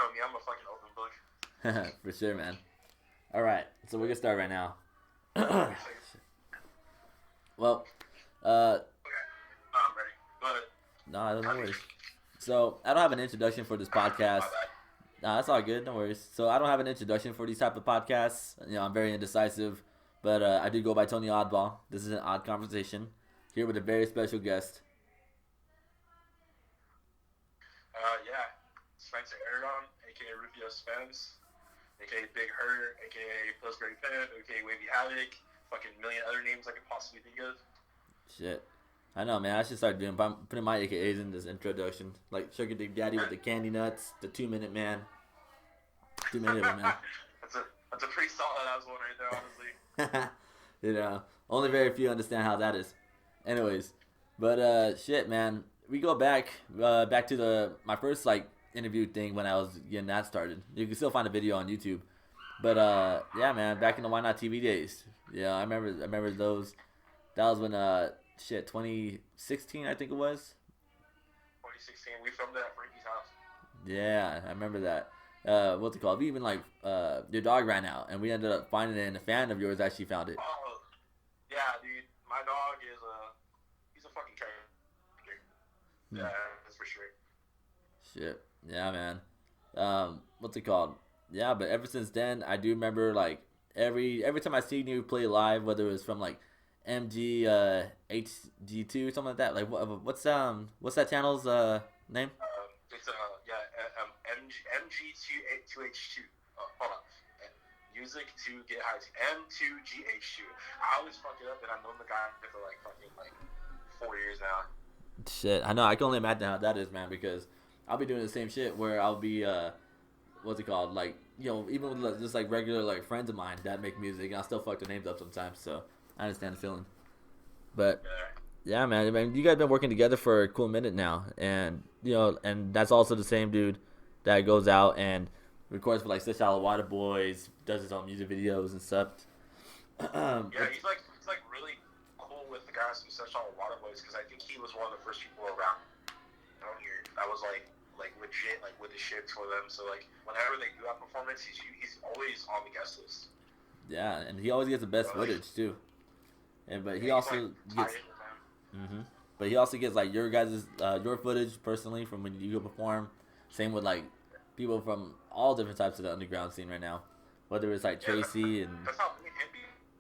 know me, I'm a fucking open book. For sure, man. All right, so we're gonna start right now. Well, Okay. No, I'm ready. Go ahead. no, no worries. So I don't have an introduction for this podcast. My bad. Nah, that's all good. No worries. So I don't have an introduction for these type of podcasts. I'm very indecisive, but I do go by Tony Awdball. This is an odd conversation here with a very special guest. Yeah. Spencer Aragon, aka Rufio Spenz, aka Big Hurt, aka Pillsbury Pimp, aka Wavy Havoc, fucking million other names I could possibly think of. Shit. I know, man. I should start putting my AKAs in this introduction. Like Sugar Dick Daddy with the candy nuts, the 2-minute man. 2 minute man. That's a pretty solid ass one right there, honestly. Only very few understand how that is. Anyways, but shit, man. We go back to my first like interview thing when I was getting that started. You can still find a video on YouTube. But yeah, man, back in the Why Not TV days. Yeah, I remember those. That was when 2016 I think it was. 2016, we filmed it at Frankie's house. Yeah, I remember that. What's it called? We even like your dog ran out, and we ended up finding it, and a fan of yours actually found it. Oh, yeah, dude. My dog is he's a fucking character. Yeah, that's for sure. Shit. Yeah, man. What's it called? Yeah, but ever since then, I do remember like every time I seen you play live, whether it was from like MG HG2 or something like that. Like what's that channel's name? It's MG2H2. Hold on. Music to get high to M2GH2. I always fuck it up, and I've known the guy for like fucking like 4 years now. Shit, I know. I can only imagine how that is, man. Because I'll be doing the same shit where I'll be what's it called? Like even with just like regular like friends of mine that make music, and I'll still fuck their names up sometimes. So I understand the feeling. But yeah, man. I mean, you guys been working together for a cool minute now, and and that's also the same dude that goes out and records for like Such Shallow Water Boys, does his own music videos and stuff. Yeah, he's like really cool with the guys from Such Shallow Water Boys because I think he was one of the first people around here that was like legit like with the shit for them. So like whenever they do have performance, he's always on the guest list. Yeah, and he always gets the best footage too. But he also gets. But he also gets like your guys' your footage personally from when you go perform. Same with like people from all different types of the underground scene right now, whether it's like Tracy and. That's how me and him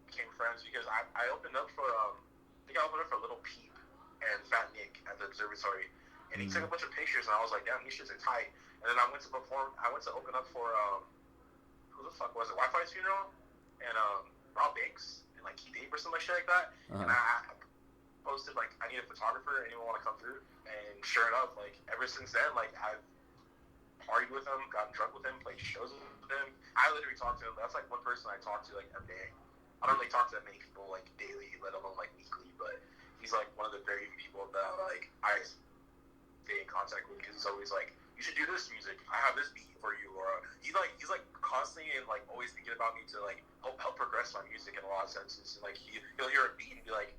became friends because I opened up for I think I opened up for Little Peep and Fat Nick at the observatory, and he took a bunch of pictures, and I was like, damn, these shits are tight. And then I went to open up for who the fuck was it? Wi-Fi's funeral and Rob Banks and like Keith Ape or something like shit like that. And I posted like I need a photographer, anyone want to come through? And sure enough, like ever since then, like I've partied with him, gotten drunk with him, played shows with him. I literally talk to him. That's like one person I talk to like every day. I don't really talk to that many people like daily, let alone like weekly, but he's like one of the very few people that like I stay in contact with because he's always like, you should do this music. I have this beat for you, or he's like constantly and like always thinking about me to like help progress my music in a lot of senses. And like he'll hear a beat and be like,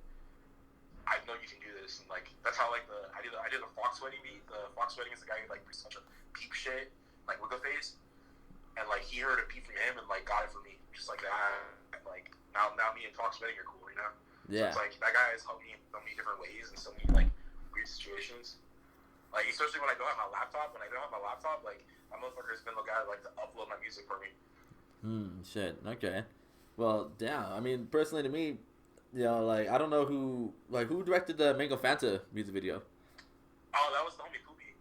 I know you can do this, and like that's how like I did the Fox Wedding beat. The Fox Wedding is the guy who like brings such a peep shit like Wiggle Face, and like he heard a beat from him and like got it for me just like that. Like now me and Fox Wedding are cool right now. Yeah. So it's like that guy has helped me in so many different ways in so many like weird situations. Like especially when I don't have my laptop. When I don't have my laptop, like that motherfucker has been the guy like to upload my music for me. Shit. Okay. Well, damn. I mean, personally to me. Like I don't know who directed the Mango Fanta music video. Oh, that was the homie Poopy.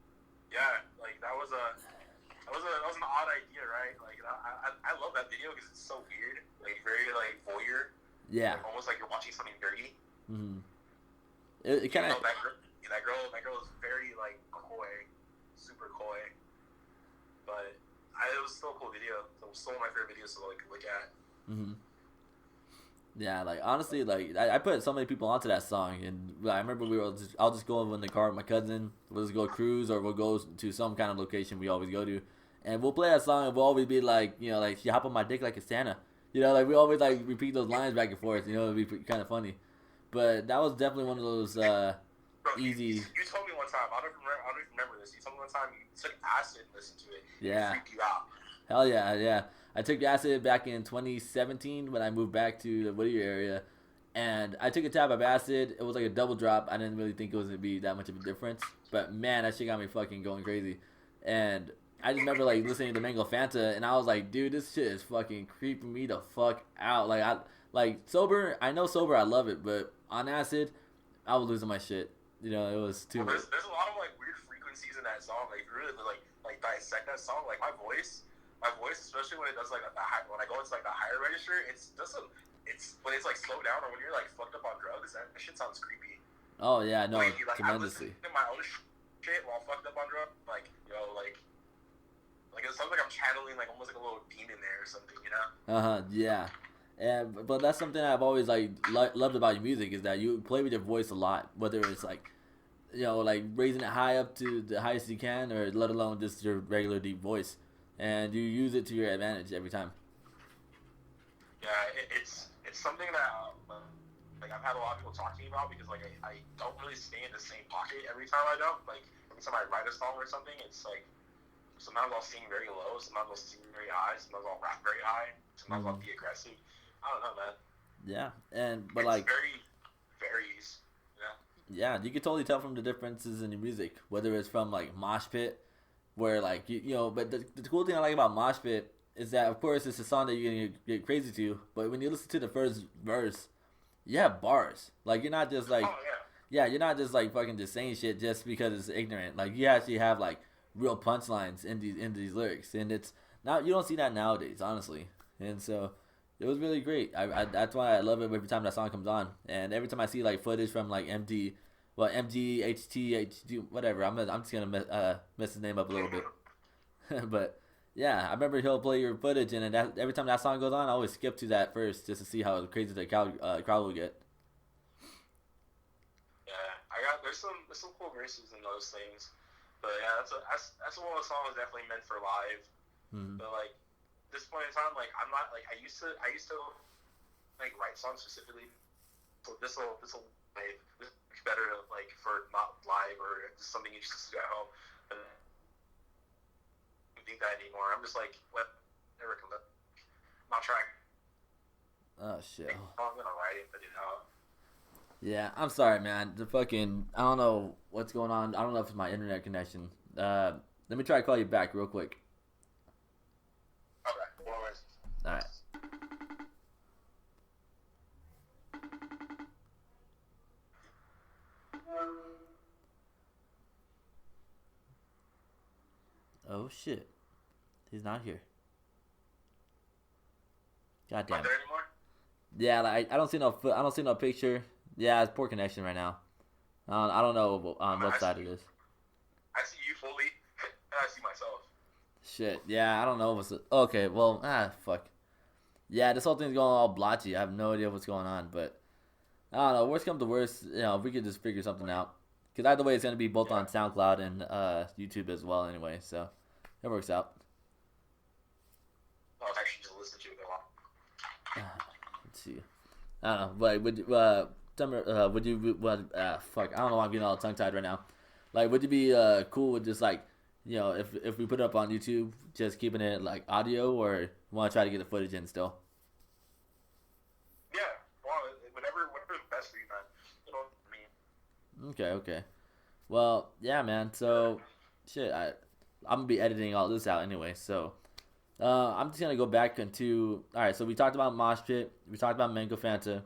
Yeah, like that was an odd idea, right? Like I love that video because it's so weird, like very like voyeur. Yeah. Like, almost like you're watching something dirty. It kind of. That girl is very like coy, super coy, but it was still a cool video. It was still one of my favorite videos to like look at. Yeah, like honestly, like I put so many people onto that song, and I remember I'll just go in the car with my cousin. We'll just go cruise, or we'll go to some kind of location we always go to, and we'll play that song, and we'll always be like, like she hop on my dick like a Santa, like we always like repeat those lines back and forth. It'd be kind of funny, but that was definitely one of those Bro, easy. You told me one time. I don't even remember this. You told me one time you took acid and listened to it. Yeah. It freaked you out. Hell yeah, yeah. I took acid back in 2017 when I moved back to the Whittier area, and I took a tab of acid. It was like a double drop. I didn't really think it was gonna be that much of a difference, but man, that shit got me fucking going crazy. And I just remember like listening to Mango Fanta, and I was like, dude, this shit is fucking creeping me the fuck out. Like sober, I know sober, I love it, but on acid, I was losing my shit. You know, it was too much. There's a lot of like weird frequencies in that song. Like really like dissect that song. Like my voice, especially when it does like the high, when I go into like the higher register, it's when it's like slowed down or when you're like fucked up on drugs. That shit sounds creepy. Oh yeah, no, like, tremendously. I listen to my own shit while fucked up on drugs. Like like it sounds like I'm channeling like almost like a little demon there or something. You know? Yeah. But that's something I've always like loved about your music is that you play with your voice a lot, whether it's like, you know, like raising it high up to the highest you can, or let alone just your regular deep voice, and you use it to your advantage every time. Yeah, it's something that like I've had a lot of people talk to me about because like I don't really stay in the same pocket every time I don't. Like every time I write a song or something, it's like sometimes I'll sing very low, sometimes I'll sing very high, sometimes I'll rap very high, sometimes I'll be aggressive. I don't know, man. Yeah, but it's like very varies. Yeah, you can totally tell from the differences in your music, whether it's from like Mosh Pit, where like you know. But the cool thing I like about Mosh Pit is that of course it's a song that you're gonna get crazy to, but when you listen to the first verse, you have bars. Like you're not just like you're not just like fucking just saying shit just because it's ignorant. Like you actually have like real punchlines in these lyrics, and it's not you don't see that nowadays, honestly. And so it was really great. I that's why I love it every time that song comes on, and every time I see like footage from like MGHT, whatever. I'm just gonna mess his name up a little bit, but yeah, I remember he'll play your footage, and that every time that song goes on, I always skip to that first just to see how crazy the crowd will get. Yeah, there's some cool verses in those things, but yeah, that's one of the songs definitely meant for live. Mm-hmm. But like this point in time, like I'm not like I used to like write songs specifically. So this will be better like for not live or just something you just do at home. But I don't think that anymore. I'm just like never come up. I'm not trying. Oh shit. I'm gonna write it, put it out. Yeah, I'm sorry, man. I don't know what's going on. I don't know if it's my internet connection. Let me try to call you back real quick. All right. Oh shit, he's not here. God damn it. Not there anymore? Yeah, like I don't see no picture. Yeah, it's poor connection right now. I don't know on what side it is. I see you fully, and I see myself. Shit. Yeah, I don't know what's okay. Well, fuck. Yeah, this whole thing's going all blotchy. I have no idea what's going on, but I don't know. Worst comes to worst, you know, we could just figure something out. Because either way, it's gonna be both on SoundCloud and YouTube as well, anyway. So it works out. I was actually just listening to it a lot. Let's see. I don't know. Like, would you? Fuck. I don't know why I'm getting all tongue tied right now. Like, would you be cool with just like, you know, if we put it up on YouTube, just keeping it like audio, or want to try to get the footage in still? Yeah, well, whatever's best for you, man. You know what I mean? Okay. Well, yeah, man. So, shit, I'm gonna be editing all this out anyway. So, I'm just gonna go back into. All right. So we talked about Mosh Pit. We talked about Mango Fanta.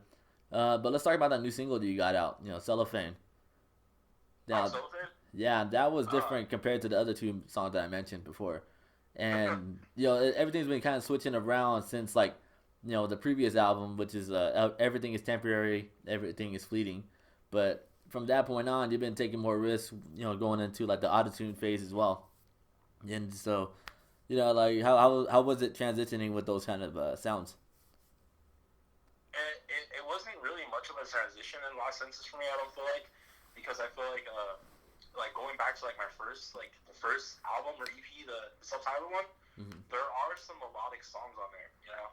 But let's talk about that new single that you got out. You know, Cellophane. Cellophane? Yeah, that was different compared to the other two songs that I mentioned before. And, you know, everything's been kind of switching around since, like, you know, the previous album, which is Everything is Temporary, Everything is Fleeting. But from that point on, you've been taking more risks, you know, going into, like, the autotune phase as well. And so, you know, like, how was it transitioning with those kind of sounds? It wasn't really much of a transition in a lot of senses for me, I don't feel like. Because I feel like going back to like the first album or EP, the subtitle one, there are some melodic songs on there. You know,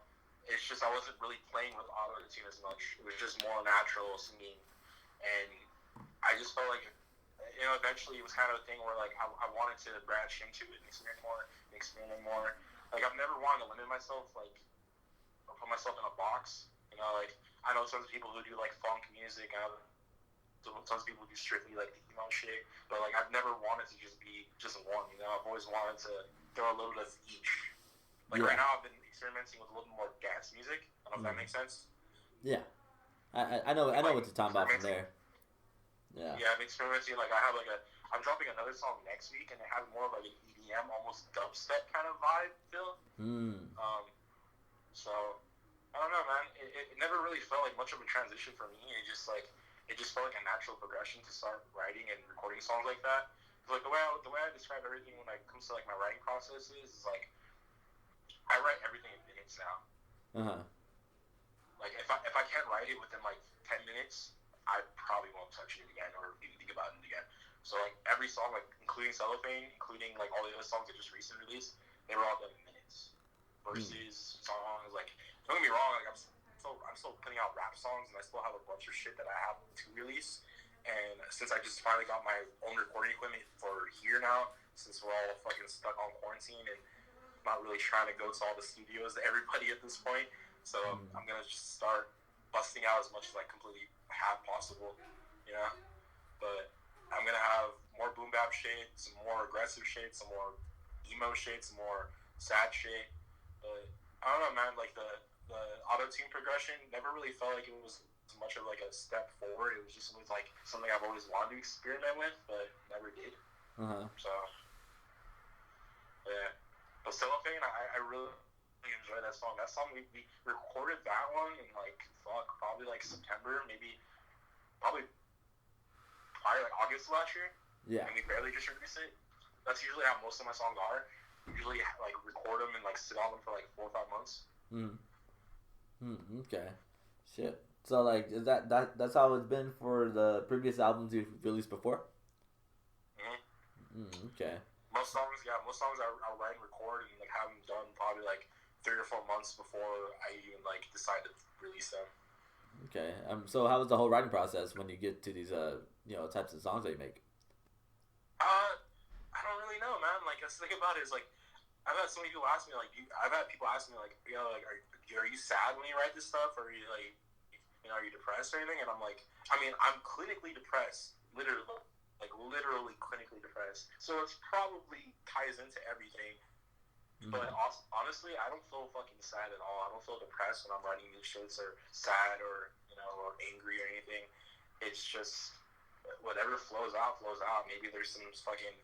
it's just I wasn't really playing with auto-tune as much. It was just more natural singing, and I just felt like eventually it was kind of a thing where like I wanted to branch into it and experiment more. Like I've never wanted to limit myself, like or put myself in a box. Like I know tons of people who do like funk music. I know tons of people who do strictly like the emo shit. But like I've never wanted to just be just one. I've always wanted to throw a little bit of each. Like right now I've been experimenting with a little more dance music. I don't know if that makes sense. Yeah, I know what you're talking about from there. Yeah, I'm experimenting. Like I'm dropping another song next week, and it has more of like an EDM, almost dubstep kind of vibe feel. So I don't know, man. It never really felt like much of a transition for me. It just felt like a natural progression to start writing and recording songs like that. Like the way I describe everything when it comes to like my writing process is like I write everything in minutes now. Like if I can't write it within like 10 minutes, I probably won't touch it again or even think about it again. So like every song, like including Cellophane, including like all the other songs I just recently released, they were all done in minutes. Verses, songs, like don't get me wrong, like I'm still putting out rap songs and I still have a bunch of shit that I have to release. And since I just finally got my own recording equipment for here now, since we're all fucking stuck on quarantine and not really trying to go to all the studios to everybody at this point, so I'm gonna just start busting out as much as I completely have possible, But I'm gonna have more boom bap shit, some more aggressive shit, some more emo shit, some more sad shit. But I don't know, man. Like the auto-tune progression never really felt like it was as much of like a step forward. It was just like something I've always wanted to experiment with, but never did. So yeah. But Cellophane, I really enjoy that song. That song we recorded that one in like probably like September, probably like August of last year. Yeah. And we barely just released it. That's usually how most of my songs are. Usually like record them and like sit on them for like 4 or 5 months. Okay. Shit. So like is that's how it's been for the previous albums you've released before? Okay. Most songs I write and record and like have them done probably like 3 or 4 months before I even like decide to release them. Okay. So how was the whole writing process when you get to these types of songs that you make? I don't really know, man. Like the thing about it is like I've had so many people ask me like I've had people ask me like are you sad when you write this stuff, or are you like are you depressed or anything? And I'm like, I mean, I'm clinically depressed, literally clinically depressed. So it probably ties into everything. But honestly, I don't feel fucking sad at all. I don't feel depressed when I'm writing these shits or sad or or angry or anything. It's just whatever flows out. Maybe there's some fucking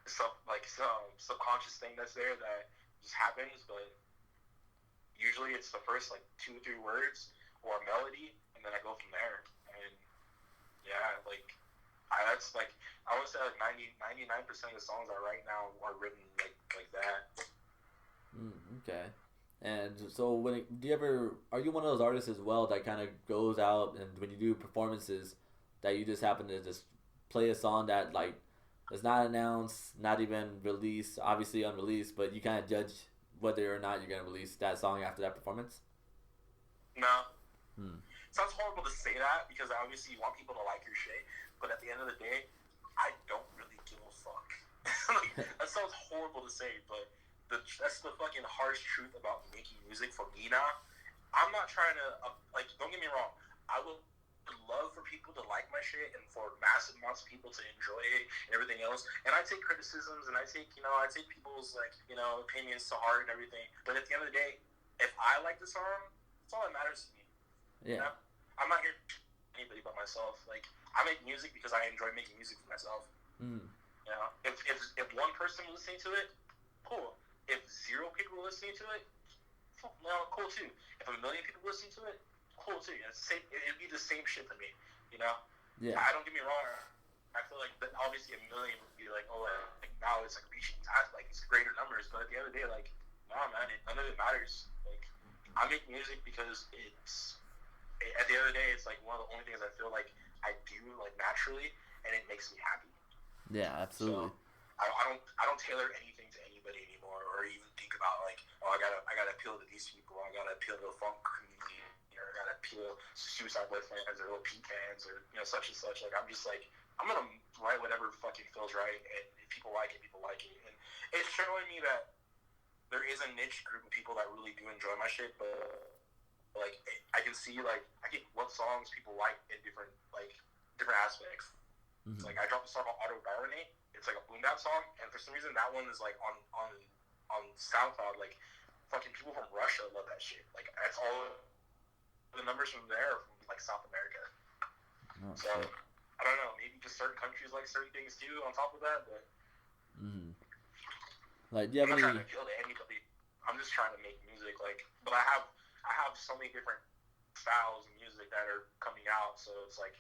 some subconscious thing that's there that just happens, but usually it's the first like 2 or 3 words or a melody, and then I go from there. And yeah, like that's like I would say like 99% of the songs I write now are written like that. Okay. And so are you one of those artists as well that kind of goes out and when you do performances that you just happen to just play a song that like is not announced, not even released, obviously unreleased, but you kind of judge whether or not you're going to release that song after that performance? No. Sounds horrible to say that because obviously you want people to like your shit, but at the end of the day, I don't really give a fuck. Like, that sounds horrible to say, but that's the fucking harsh truth about making music for me now. I'm not trying to, don't get me wrong, I would love for people to like my shit and for massive amounts of people to enjoy it and everything else. And I take criticisms and I take people's opinions to heart and everything. But at the end of the day, if I like the song, that's all that matters to me. Yeah. I'm not here to anybody but myself. Like I make music because I enjoy making music for myself. If one person was listening to it, cool. If 0 people were listening to it, cool too. If 1 million people were listening to it, cool too. It'd be the same shit to me, Yeah. I don't get me wrong. I feel like obviously 1 million would be like, like now it's like reaching like it's greater numbers. But at the end of the day, like, nah, man, none of it matters. Like, I make music because at the end of the day, it's like one of the only things I feel like I do like naturally, and it makes me happy. Yeah, absolutely. So, I don't tailor anything to anybody anymore, or even think about like, I gotta appeal to these people, I gotta appeal to the funk community, or I gotta appeal to Suicide Boy fans or Lil Peep fans or such and such. Like I'm just like I'm gonna write whatever fucking feels right, and if people like it, people like it, and it's showing me that there is a niche group of people that really do enjoy my shit, but like I can see like what songs people like in different aspects. Mm-hmm. It's like I dropped a song called Awdball. It's like a boom bap song, and for some reason that one is like on SoundCloud. Like fucking people from Russia love that shit. Like that's all the numbers from there are from like South America. Oh, so shit. I don't know. Maybe just certain countries like certain things too. On top of that, but like, do you have I'm not trying to appeal to anybody. I'm just trying to make music. Like, but I have so many different styles of music that are coming out. So it's like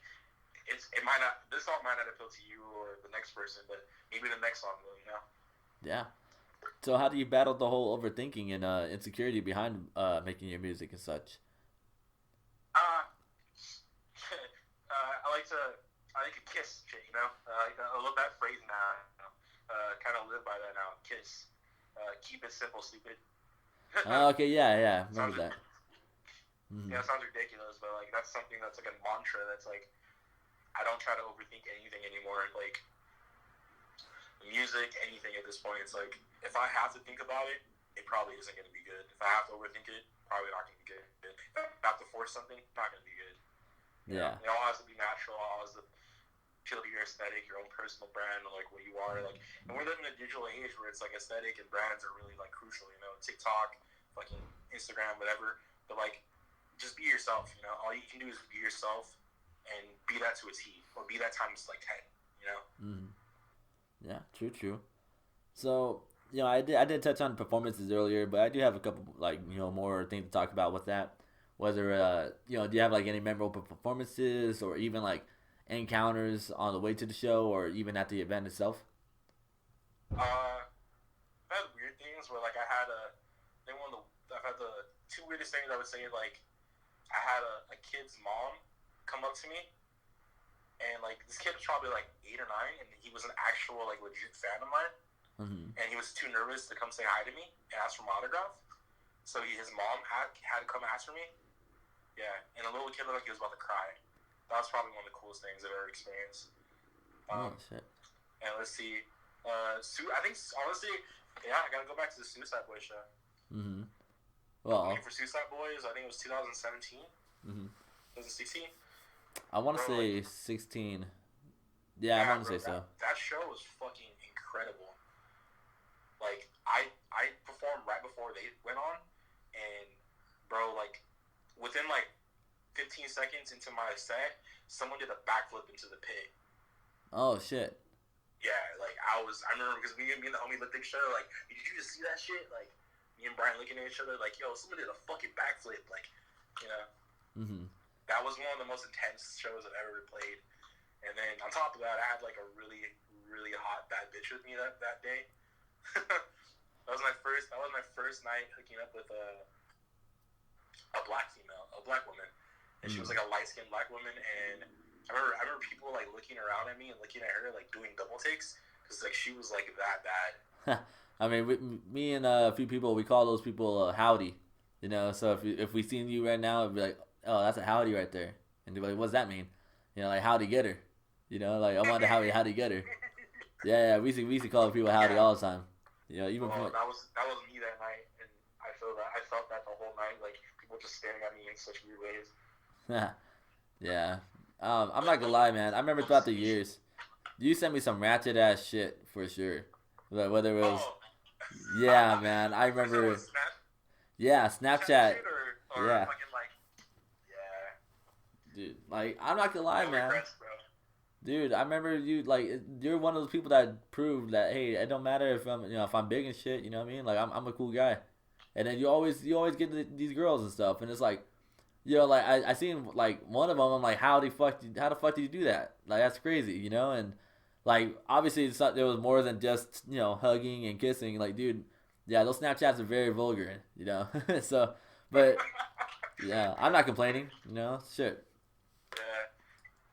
it might not. This song might not appeal to you or the next person, but maybe the next song will. Yeah. So how do you battle the whole overthinking and insecurity behind making your music and such? I like to kiss shit, I love that phrase now. Kind of live by that now. Kiss. Keep it simple, stupid. Okay, yeah, remember that. Yeah, it sounds ridiculous, but like that's something that's like a mantra. That's like I don't try to overthink anything anymore. Like music, anything at this point, it's like if I have to think about it, it probably isn't going to be good. If I have to overthink it, probably not going to be good. If I have to force something, not going to be good. Yeah. It all has to be natural. It all has to feel your aesthetic, your own personal brand, like what you are. Like, and we're living in a digital age where it's like aesthetic and brands are really like crucial. TikTok, fucking Instagram, whatever. But like, just be yourself. All you can do is be yourself and be that to a T, or be that times like 10. Yeah, true. So, I did touch on performances earlier, but I do have a couple more things to talk about with that. Whether do you have like any memorable performances or even like encounters on the way to the show or even at the event itself? I've had weird things where like I've had the two weirdest things I would say. Like I had a kid's mom come up to me, and like this kid was probably like 8 or 9, and he was an actual like legit fan of mine. And he was too nervous to come say hi to me and ask for my autograph. So his mom had to come ask for me. Yeah, and the little kid looked like he was about to cry. That was probably one of the coolest things I've ever experienced. Shit. And let's see. I think, honestly, I gotta go back to the Suicide Boy show. Well, for Suicide Boys, I think it was 2017. 2016. I want to say 16. Yeah, I want to say so. That show was fucking incredible. Like, I performed right before they went on, and, bro, like, within, like, 15 seconds into my set, someone did a backflip into the pit. Oh, shit. Yeah, like, I remember, because me and the homie looked at each other, like, did you just see that shit? Like, me and Brian looking at each other, like, yo, someone did a fucking backflip, like, That was one of the most intense shows I've ever played. And then, on top of that, I had, like, a really, really hot bad bitch with me that day. That was my first night hooking up with a black woman, and she was like a light-skinned black woman, and I remember people like looking around at me and looking at her like doing double takes because like she was like that bad. I mean, me and a few people, we call those people howdy, So if we seen you right now, it'd be like, oh, that's a howdy right there, and they're like, what's that mean? Like howdy get her, like I want to howdy get her. Yeah, we used to call people howdy all the time. Even that was me that night, and I felt that the whole night, like people just staring at me in such weird ways. Yeah. I'm not gonna lie, man. I remember throughout the years, you sent me some ratchet ass shit for sure. Like whether it was, yeah, man. I remember. Yeah, Snapchat. Or yeah. Fucking like, yeah. Dude, like I'm not gonna lie, man. Regrets, bro. Dude, I remember you you're one of those people that proved that hey, it don't matter if I'm big and shit, you know what I mean? Like I'm a cool guy, and then you always get these girls and stuff, and it's like, like I seen like one of them, I'm like, how the fuck did you do that? Like that's crazy, and like obviously there was more than just hugging and kissing. Like dude, yeah, those Snapchats are very vulgar, so, but yeah, I'm not complaining, shit.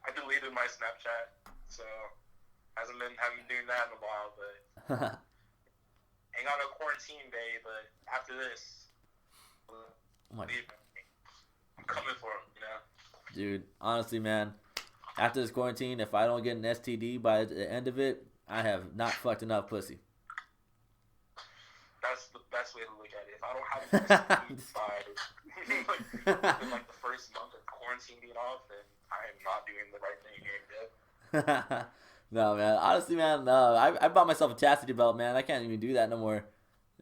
I deleted my Snapchat, so haven't been doing that in a while, but ain't got no quarantine day. But after this, coming for them, you know. Dude, honestly, man, after this quarantine, if I don't get an STD by the end of it, I have not fucked enough pussy. That's the best way to look at it. If I don't have an STD within like the first month of quarantine being off, then I am not doing the right thing here, dude. No, man. Honestly, man, no. I bought myself a chastity belt, man. I can't even do that no more.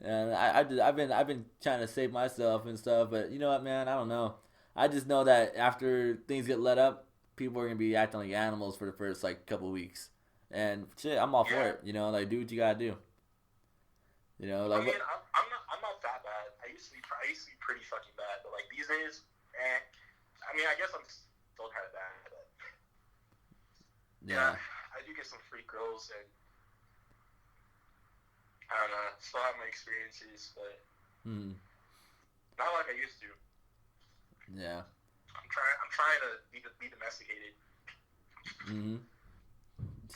And I've been trying to save myself and stuff, but you know what, man? I don't know. I just know that after things get let up, people are gonna be acting like animals for the first like couple weeks, and shit, I'm all for it. You know, like do what you gotta do. You know, like I mean, I'm not that bad. I used to be pretty fucking bad, but like these days, I mean, I guess I'm still kind of bad, but yeah, I do get some free girls, and I don't know, still have my experiences, but not like I used to. Yeah. I'm trying to be domesticated.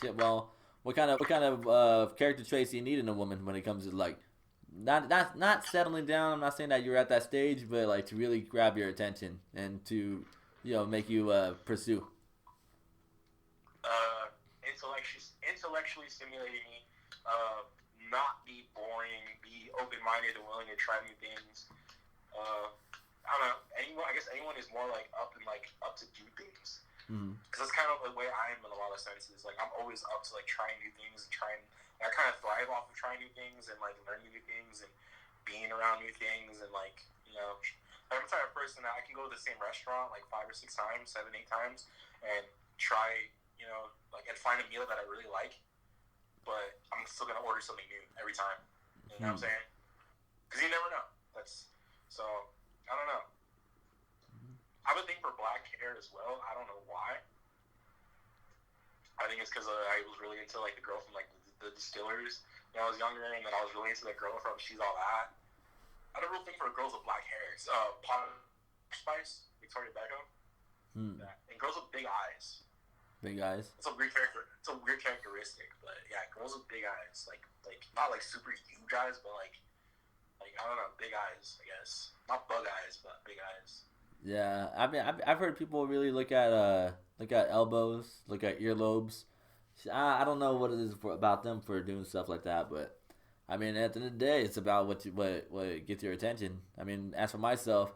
Shit. Well, what kind of character traits do you need in a woman when it comes to like not settling down? I'm not saying that you're at that stage, but like to really grab your attention and to make you pursue. Intellectually stimulating me. Not be boring. Be open-minded and willing to try new things. I don't know. I guess anyone is more like up to do things. Because that's kind of the way I am in a lot of senses. Like I'm always up to like trying new things and I kind of thrive off of trying new things and like learning new things and being around new things and like I'm the type of person that I can go to the same restaurant like 5 or 6 times, 7, 8 times, and try and find a meal that I really like, but I'm still gonna order something new every time. You know what I'm saying? Because you never know. So I don't know. I have a thing for black hair as well. I don't know why. I think it's because I was really into like the girl from like the Distillers when I was younger, and then I was really into that girl from She's All That. I had a real thing for girls with black hair. It's Spice, Victoria Beckham, and girls with big eyes. Big eyes. It's a weird characteristic, but yeah, girls with big eyes, like not like super huge eyes, but like I don't know, big eyes, I guess. Not bug eyes, but big eyes. Yeah, I mean, I've heard people really look at elbows, look at earlobes. I don't know what it is about them for doing stuff like that, but I mean, at the end of the day, it's about what gets your attention. I mean, as for myself,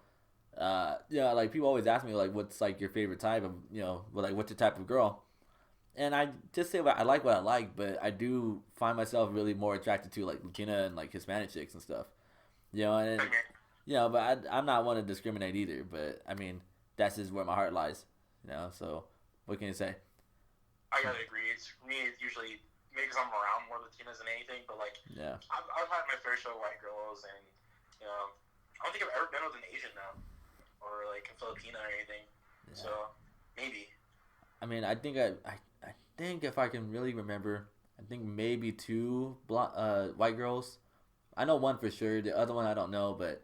like people always ask me like, what's like your favorite type of, like what's your type of girl, and I just say what I like, but I do find myself really more attracted to like Latina and like Hispanic chicks and stuff, and. But I'm not one to discriminate either. But I mean, that's just where my heart lies. So what can you say? I gotta agree. For me, it's usually maybe because I'm around more Latinas than anything. But like, I've had my fair share of white girls, and I don't think I've ever been with an Asian now, or like a Filipina or anything. Yeah. So maybe. I mean, I think I think if I can really remember, I think maybe 2 white girls. I know one for sure. The other one I don't know, but.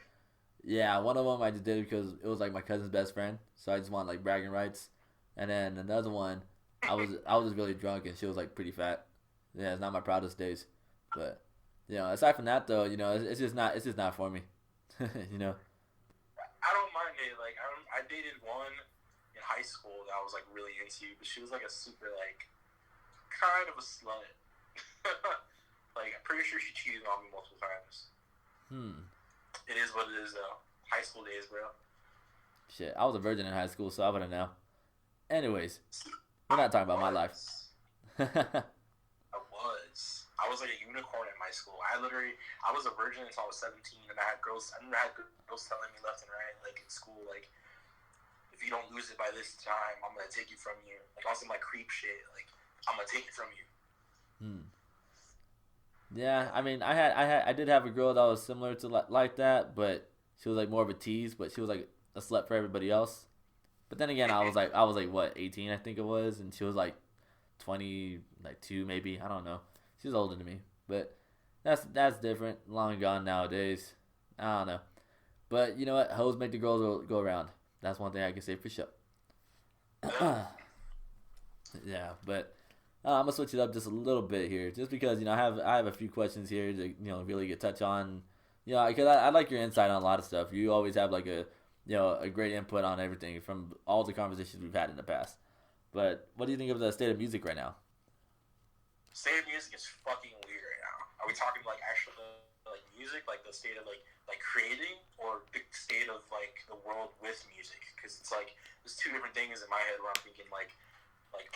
Yeah, one of them I just did it because it was like my cousin's best friend, so I just want like bragging rights. And then another one, I was just really drunk and she was like pretty fat. Yeah, it's not my proudest days, but aside from that though, it's just not for me. I don't mind it. Like I dated one in high school that I was like really into, but she was like a super like kind of a slut. Like I'm pretty sure she cheated on me multiple times. It is what it is, though. High school days, bro. Shit, I was a virgin in high school, so I wouldn't know. Anyways, we're not talking about my life. I was like a unicorn in my school. I was a virgin until I was 17, and I remember I had girls telling me left and right, like in school, like, if you don't lose it by this time, I'm gonna take it from you. Like, I was in my creep shit, like, I'm gonna take it from you. Yeah, I mean, I did have a girl that was similar to like that, but she was like more of a tease, but she was like a slut for everybody else. But then again, I was like what, 18 I think it was, and she was like 22 maybe, I don't know. She was older than me, but that's different. Long gone nowadays. I don't know, but you know what? Hoes make the girls go around. That's one thing I can say for sure. Yeah, but. I'm gonna switch it up just a little bit here, just because I have a few questions here to really get touch on, because I like your insight on a lot of stuff. You always have like a a great input on everything from all the conversations we've had in the past. But what do you think of the state of music right now? State of music is fucking weird right now. Are we talking like actual like music, like the state of like creating, or the state of like the world with music? Because it's like there's two different things in my head where I'm thinking like like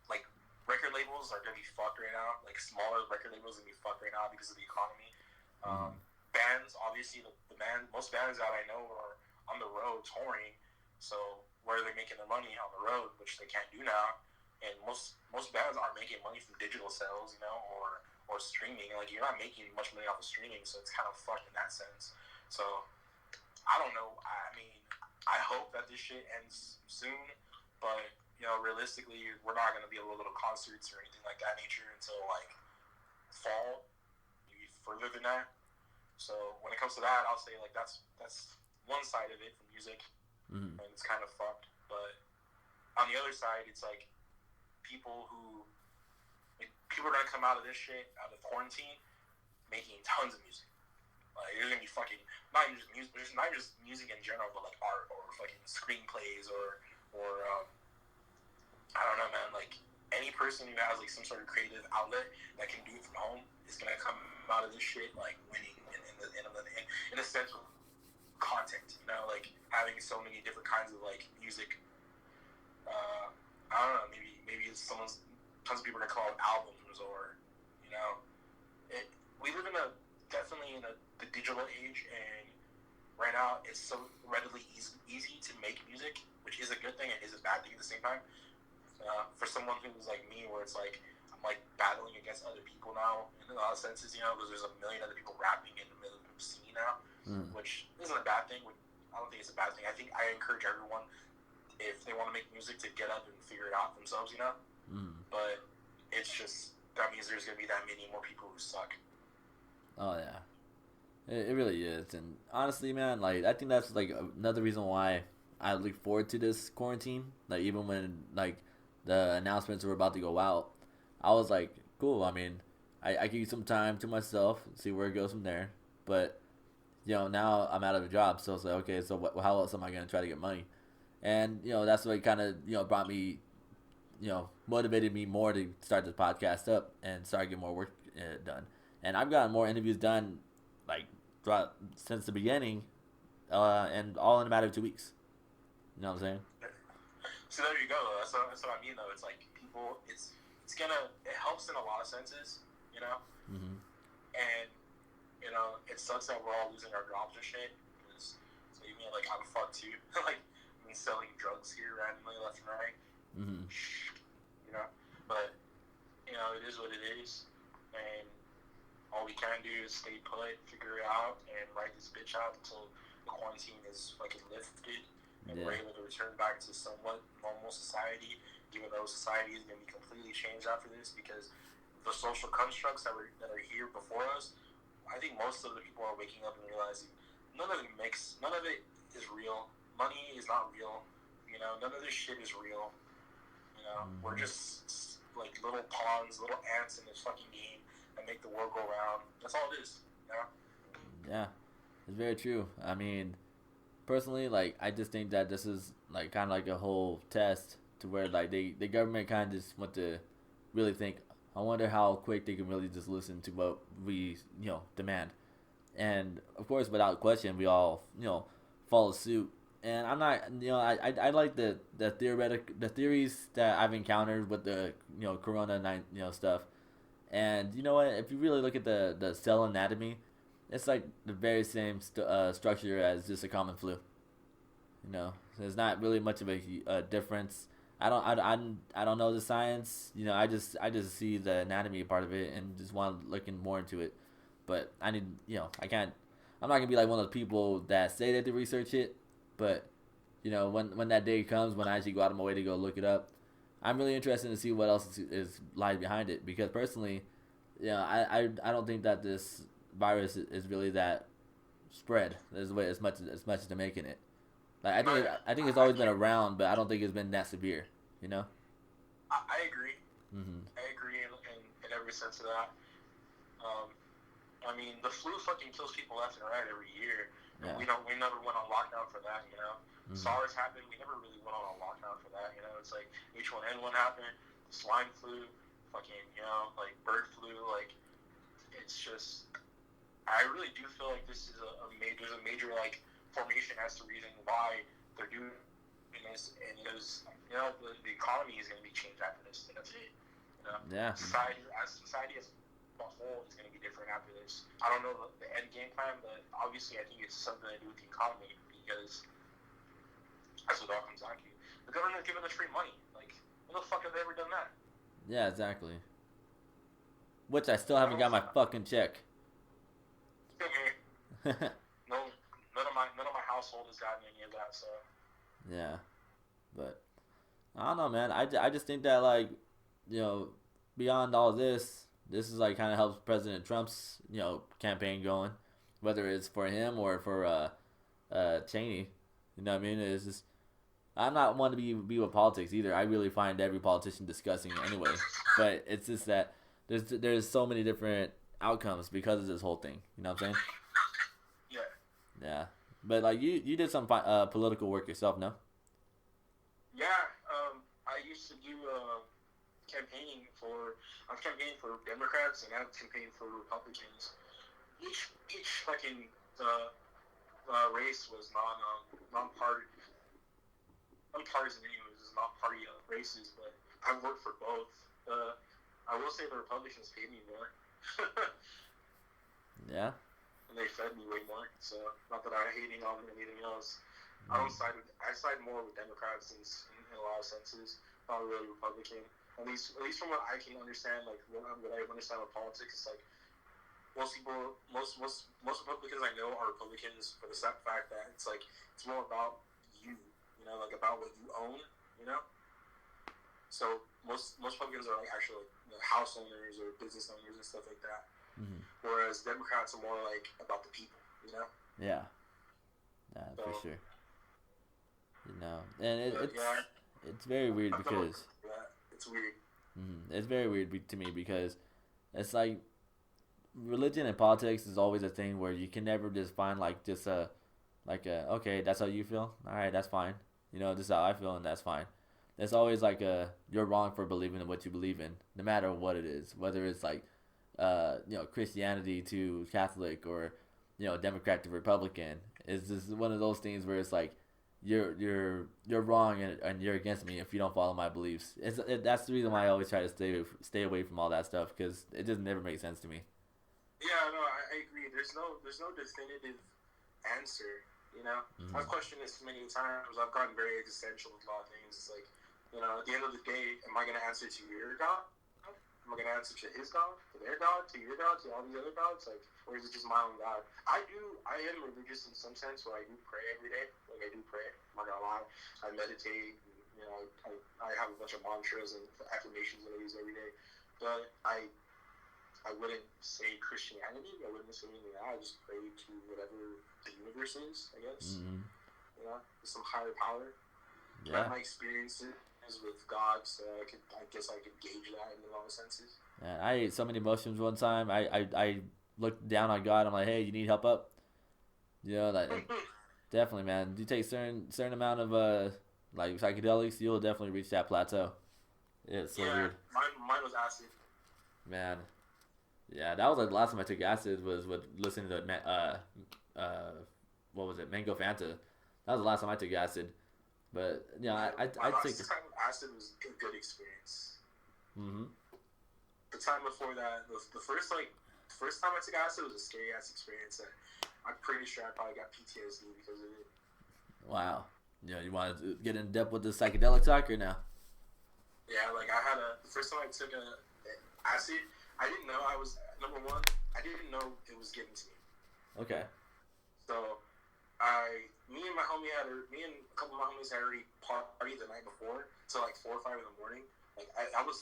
like record labels are gonna be fucked right now. Like smaller record labels are gonna be fucked right now because of the economy. Bands, obviously, most bands that I know are on the road touring. So where are they making their money on the road, which they can't do now? And most bands aren't making money from digital sales, or streaming. Like you're not making much money off of streaming, so it's kind of fucked in that sense. So I don't know. I mean, I hope that this shit ends soon, but realistically, we're not gonna be able to go to concerts or anything like that nature until like fall, maybe further than that. So when it comes to that, I'll say like that's one side of it for music, and it's kind of fucked. But on the other side, it's like people are gonna come out of this shit, out of quarantine, making tons of music. Like there's gonna be fucking not just music, but not just music in general, but like art or fucking screenplays or I don't know, man. Like any person who has like some sort of creative outlet that can do it from home is gonna come out of this shit like winning in a sense of content. Like having so many different kinds of like music. I don't know. Maybe it's tons of people are gonna call it albums, or we live definitely in the digital age, and right now it's so readily easy to make music, which is a good thing and is a bad thing at the same time. For someone who's like me, where it's like I'm like battling against other people now in a lot of senses, because there's a million other people rapping in the middle of the scene now, which isn't a bad thing. I don't think it's a bad thing. I think I encourage everyone, if they want to make music, to get up and figure it out themselves, But it's just that means there's gonna be that many more people who suck. Oh yeah, it really is. And honestly, man, like I think that's like another reason why I look forward to this quarantine. Like even when like the announcements were about to go out, I was like, cool. I mean, I give some time to myself, see where it goes from there. But now I'm out of a job, so it's like, okay, so how else am I gonna try to get money? And that's what kind of brought me, motivated me more to start this podcast up and start getting more work done. And I've gotten more interviews done, like throughout since the beginning, and all in a matter of 2 weeks. You know what I'm saying? So there you go. That's what I mean, though. It's like people. It helps in a lot of senses, And it sucks that we're all losing our jobs and shit. Because so you mean like I'm fucked too. Like I've been selling drugs here randomly left and right. But it is what it is, and all we can do is stay put, figure it out, and ride this bitch out until the quarantine is fucking lifted. And we're able to return back to somewhat normal society, even though society is going to be completely changed after this, because the social constructs that are here before us, I think most of the people are waking up and realizing none of it is real. Money is not real. None of this shit is real. We're just like little pawns, little ants in this fucking game that make the world go round. That's all it is. Yeah, it's very true. I mean, personally, like I just think that this is like kind of like a whole test to where like the government kind of just want to really think. I wonder how quick they can really just listen to what we demand, and of course, without question, we all follow suit. And I'm not, I like the theories that I've encountered with the Corona stuff, and you know what? If you really look at the cell anatomy, it's like the very same structure as just a common flu. So there's not really much of a difference. I don't know the science. I just see the anatomy part of it and just want looking more into it. But I need I can't. I'm not gonna be like one of those people that say that they research it. But when that day comes, when I actually go out of my way to go look it up, I'm really interested to see what else is lies behind it. Because personally, I don't think that this virus is really that spread as much as they're making it. Like I think it's always been around, but I don't think it's been that severe. I agree. I agree in every sense of that. I mean, the flu fucking kills people left and right every year. Yeah. We never went on lockdown for that, you know. SARS happened, we never really went on a lockdown for that, you know. It's like H1N1 happened, swine flu, fucking, you know, like bird flu, like it's just, I really do feel like this is there's a major like formation as to reason why they're doing this, and there's, you know, the economy is going to be changed after this. That's it. You know, yeah. Society as a whole is going to be different after this. I don't know the end game plan, but obviously I think it's something to do with the economy, because that's what it all comes down to. The government giving us free money. Like, when the fuck have they ever done that? Yeah, exactly. Which I still haven't got my fucking check. None of my household has gotten any of that. So. Yeah, but I don't know, man. I just think that, like, you know, beyond all this is like kind of helps President Trump's, you know, campaign going, whether it's for him or for Cheney. You know what I mean? It's just, I'm not one to be with politics either. I really find every politician disgusting anyway. But it's just that there's so many different outcomes because of this whole thing. You know what I'm saying? Yeah. Yeah. But like you did some political work yourself, no? Yeah. I used to do I've campaigned for Democrats and I've campaigned for Republicans. Each fucking race was nonpartisan anyways. It's not party races, but I've worked for both. I will say the Republicans paid me more. Yeah. And they fed me way more. So not that I'm hating on anything else. I side more with Democrats in a lot of senses. Not really Republican. At least from what I can understand, like what I understand with politics, it's like most Republicans I know are Republicans for the fact that it's like it's more about you know, like about what you own, you know. So most Republicans are like actually like, house owners or business owners and stuff like that. Mm-hmm. Whereas Democrats are more like about the people, you know. Yeah. So, for sure. You know, and it's very weird because it's weird. Mm-hmm. It's very weird to me because it's like religion and politics is always a thing where you can never just find like just okay, that's how you feel. All right, that's fine. You know, this is how I feel, and that's fine. It's always like you're wrong for believing in what you believe in, no matter what it is. Whether it's like you know, Christianity to Catholic or, you know, Democrat to Republican. It's just one of those things where it's like you're wrong and you're against me if you don't follow my beliefs. That's the reason why I always try to stay away from all that stuff, because it just never makes sense to me. Yeah, no, I agree. There's no definitive answer. You know, I've questioned this many times. I've gotten very existential with a lot of things. It's like, you know, at the end of the day, am I going to answer to your God? Am I going to answer to his God, to their God, to your God, to all these other gods? Like, or is it just my own God? I am religious in some sense where I do pray every day. Like, I do pray. I'm not going to lie. I meditate. You know, I have a bunch of mantras and affirmations that I use every day. But I wouldn't say Christianity. I wouldn't say anything like that. I just pray to whatever the universe is, I guess. Mm-hmm. You know, some higher power. Yeah. My experiences with God, so I guess I could gauge that in a lot of senses. Man, I ate so many mushrooms one time. I looked down on God. I'm like, hey, you need help up? You know, like definitely, man. You take certain amount of like psychedelics, you'll definitely reach that plateau. It's so weird. Mine was acid. Man, yeah, that was like the last time I took acid was with listening to what was it, Mango Fanta. That was the last time I took acid. But you know, I think the time with acid was a good experience. Mm-hmm. The time before that, the first time I took acid was a scary ass experience, and I'm pretty sure I probably got PTSD because of it. Wow. Yeah, you want to get in depth with the psychedelic talk or no? Yeah, like the first time I took acid, I didn't know number one, I didn't know it was getting to me. Okay. So me and a couple of my homies had already partied the night before till like 4 or 5 in the morning. Like I was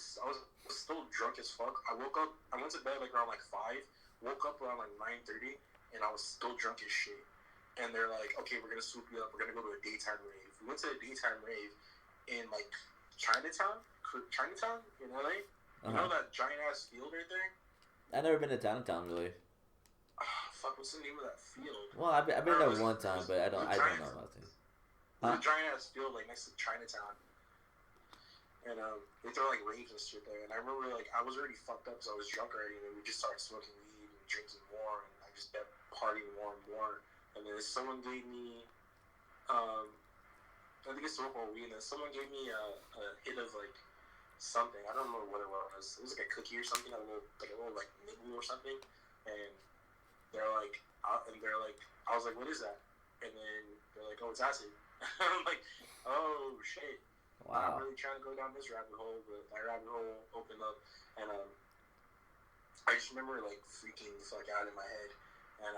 still drunk as fuck. I woke up. I went to bed like around like 5. Woke up around like 9:30, and I was still drunk as shit. And they're like, okay, we're gonna swoop you up. We're gonna go to a daytime rave. We went to a daytime rave in like Chinatown in LA. You know that giant ass field right there? I've never been to Chinatown really. fuck? What's the name of that field? Well, I've been there one time, but I don't know about things. There's a giant ass field like next to Chinatown, and they throw like raves and shit there. And I remember like I was already fucked up, so I was drunk already, and we just started smoking weed and drinking more, and I just kept partying more and more. And then someone gave me, I think it's smoked more weed, and then someone gave me a hit of like something. I don't remember what it was. It was like a cookie or something. I don't know, like a little like nibble or something. And they're like, I was like, what is that? And then they're like, oh, it's acid. I'm like, oh shit. Wow. I'm really trying to go down this rabbit hole, but that rabbit hole opened up, and I just remember like freaking the fuck out in my head, and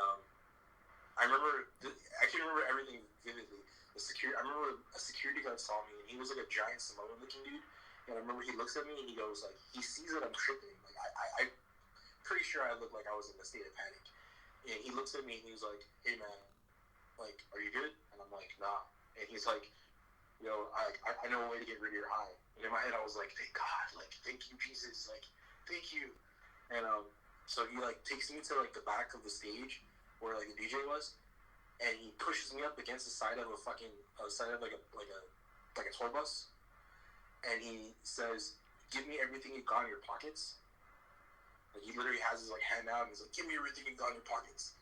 I can remember everything vividly. I remember a security guard saw me, and he was like a giant Samoan looking dude. And I remember he looks at me and he goes like, he sees that I'm tripping. Like I'm pretty sure I looked like I was in a state of panic. And he looks at me and he's like, hey man, like, are you good? And I'm like, nah. And he's like, yo, I know a way to get rid of your high. And in my head I was like, thank God, like, thank you Jesus, like, thank you. And so he like takes me to like the back of the stage where like the DJ was, and he pushes me up against the side of a fucking like a tour bus. And he says, give me everything you got in your pockets. Like, he literally has his, like, hand out, and he's like, give me everything you got in your pockets.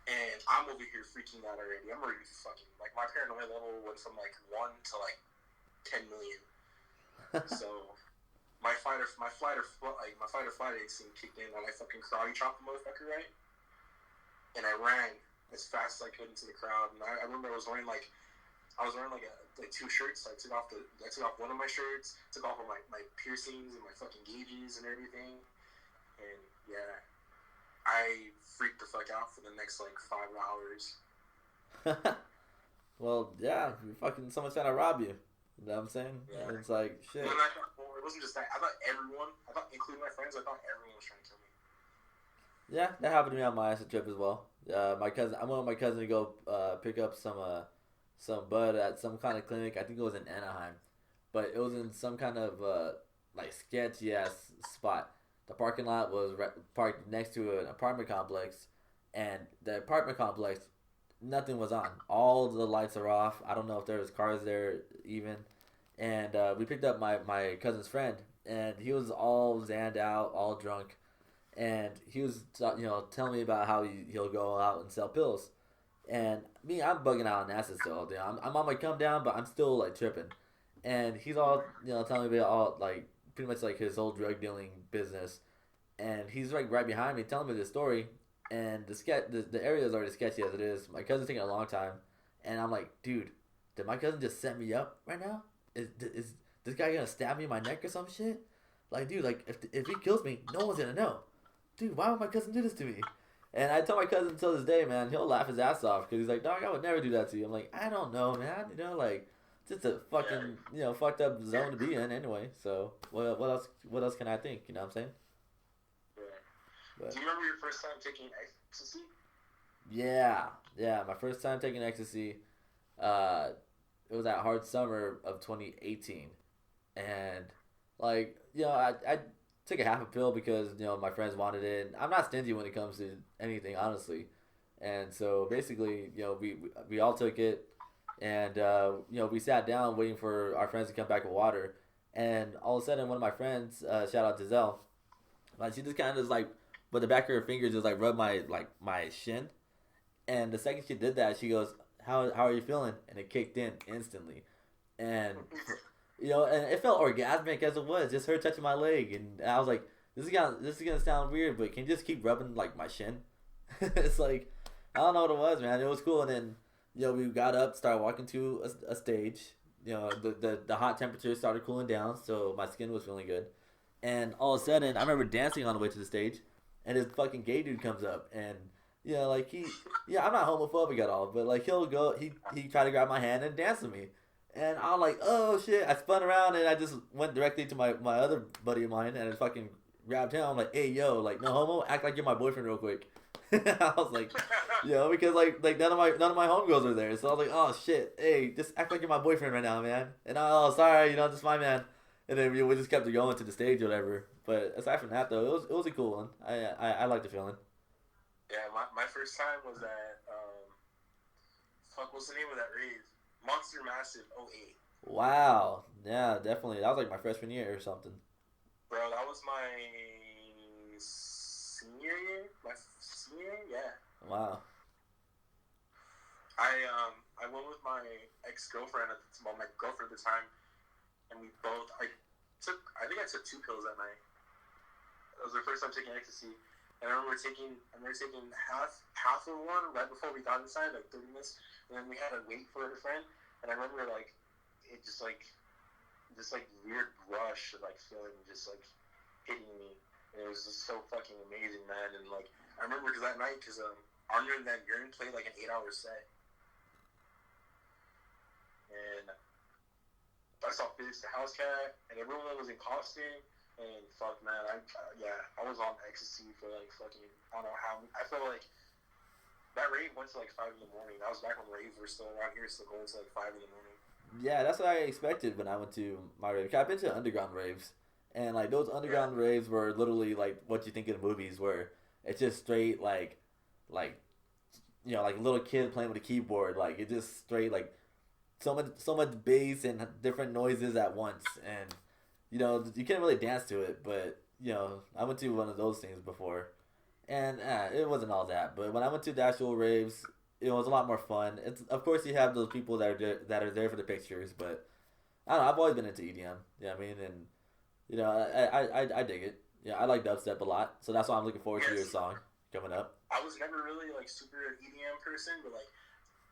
And I'm over here freaking out already. I'm already fucking, like, my paranoia level went from, like, 1 to, like, 10 million. So, my fight or flight instinct kicked in, and I fucking karate chopped the motherfucker, right? And I ran as fast as I could into the crowd. And I remember I was wearing, like, two shirts. I took off one of my shirts, took off all my piercings and my fucking gauges and everything. And yeah, I freaked the fuck out for the next like 5 hours. Well, yeah, someone's trying to rob you. You know what I'm saying? Yeah. And it's like, shit. It wasn't just that. Including my friends, I thought everyone was trying to kill me. Yeah, that happened to me on my acid trip as well. I went with my cousin to go pick up some bud at some kind of clinic. I think it was in Anaheim, but it was in some kind of like sketchy ass spot. The parking lot was parked next to an apartment complex, and the apartment complex, nothing was on. All the lights are off. I don't know if there was cars there even. And we picked up my cousin's friend, and he was all zanned out, all drunk, and he was telling me about how he'll go out and sell pills. And me, I'm bugging out on acid still all day. I'm on my come down, but I'm still like tripping. And he's all telling me about all like pretty much like his whole drug dealing business. And he's like right behind me telling me this story. And the area is already sketchy as it is. My cousin's taking a long time, and I'm like, dude, did my cousin just set me up right now? Is this guy gonna stab me in my neck or some shit? Like, dude, like if he kills me, no one's gonna know. Dude, why would my cousin do this to me? And I tell my cousin until this day, man, he'll laugh his ass off because he's like, dog, I would never do that to you. I'm like, I don't know, man. Like, it's just a fucking, fucked up zone to be in anyway. So, what else can I think? You know what I'm saying? Yeah. But, do you remember your first time taking ecstasy? Yeah. My first time taking ecstasy, it was that hard summer of 2018. And, like, I took a half a pill because my friends wanted it. And I'm not stingy when it comes to anything, honestly. And so basically, we all took it, and we sat down waiting for our friends to come back with water. And all of a sudden, one of my friends, shout out to Zell, like she just kind of just like with the back of her fingers just like rubbed my shin. And the second she did that, she goes, "How are you feeling?" And it kicked in instantly, and. And it felt orgasmic as it was, just her touching my leg, and I was like, "This is gonna sound weird, but can you just keep rubbing like my shin?" It's like, I don't know what it was, man. It was cool, and then we got up, started walking to a stage. The hot temperature started cooling down, so my skin was feeling good, and all of a sudden, I remember dancing on the way to the stage, and this fucking gay dude comes up, and like I'm not homophobic at all, but like he tried to grab my hand and dance with me. And I'm like, oh shit! I spun around and I just went directly to my other buddy of mine and I fucking grabbed him. I'm like, hey yo, like no homo, act like you're my boyfriend real quick. I was like, because like none of my homegirls are there, so I was like, oh shit, hey, just act like you're my boyfriend right now, man. And sorry, just my man. And then we just kept going to the stage or whatever. But aside from that though, it was a cool one. I liked the feeling. Yeah, my first time was at fuck, what's the name of that rave? Monster Massive '08. Wow. Yeah, definitely. That was like my freshman year or something. Bro, that was my senior year. My senior year, yeah. Wow. I went with my ex-girlfriend well, my girlfriend at the time, and I think I took 2 pills that night. It was the first time taking ecstasy, and I remember taking half of one right before we got inside, like 30 minutes, and then we had to wait for her friend, and I remember like it just like this like weird rush of like feeling just like hitting me, and it was just so fucking amazing, man. And like I remember because that night, Armor and Van Buren played like an 8-hour set. And I saw Physics the House Cat, and everyone was in costume. And fuck, man, I was on ecstasy for like fucking, I don't know how. I felt like that rave went to like 5 in the morning. That was back when raves were still around here, still going to like 5 in the morning. Yeah, that's what I expected when I went to my rave. I've been to underground raves, and like those underground raves were literally like what you think of the movies, where it's just straight like you know, like a little kid playing with a keyboard. Like it just straight like so much bass and different noises at once, and you know you can't really dance to it. But you know, I went to one of those things before, and it wasn't all that. But when I went to the actual raves, it was a lot more fun. It's of course you have those people that are there for the pictures, but I don't know. I've always been into EDM. Yeah, I mean, and you know, I dig it. Yeah, I like dubstep a lot, so that's why I'm looking forward to your song coming up. I was never really like super EDM person, but like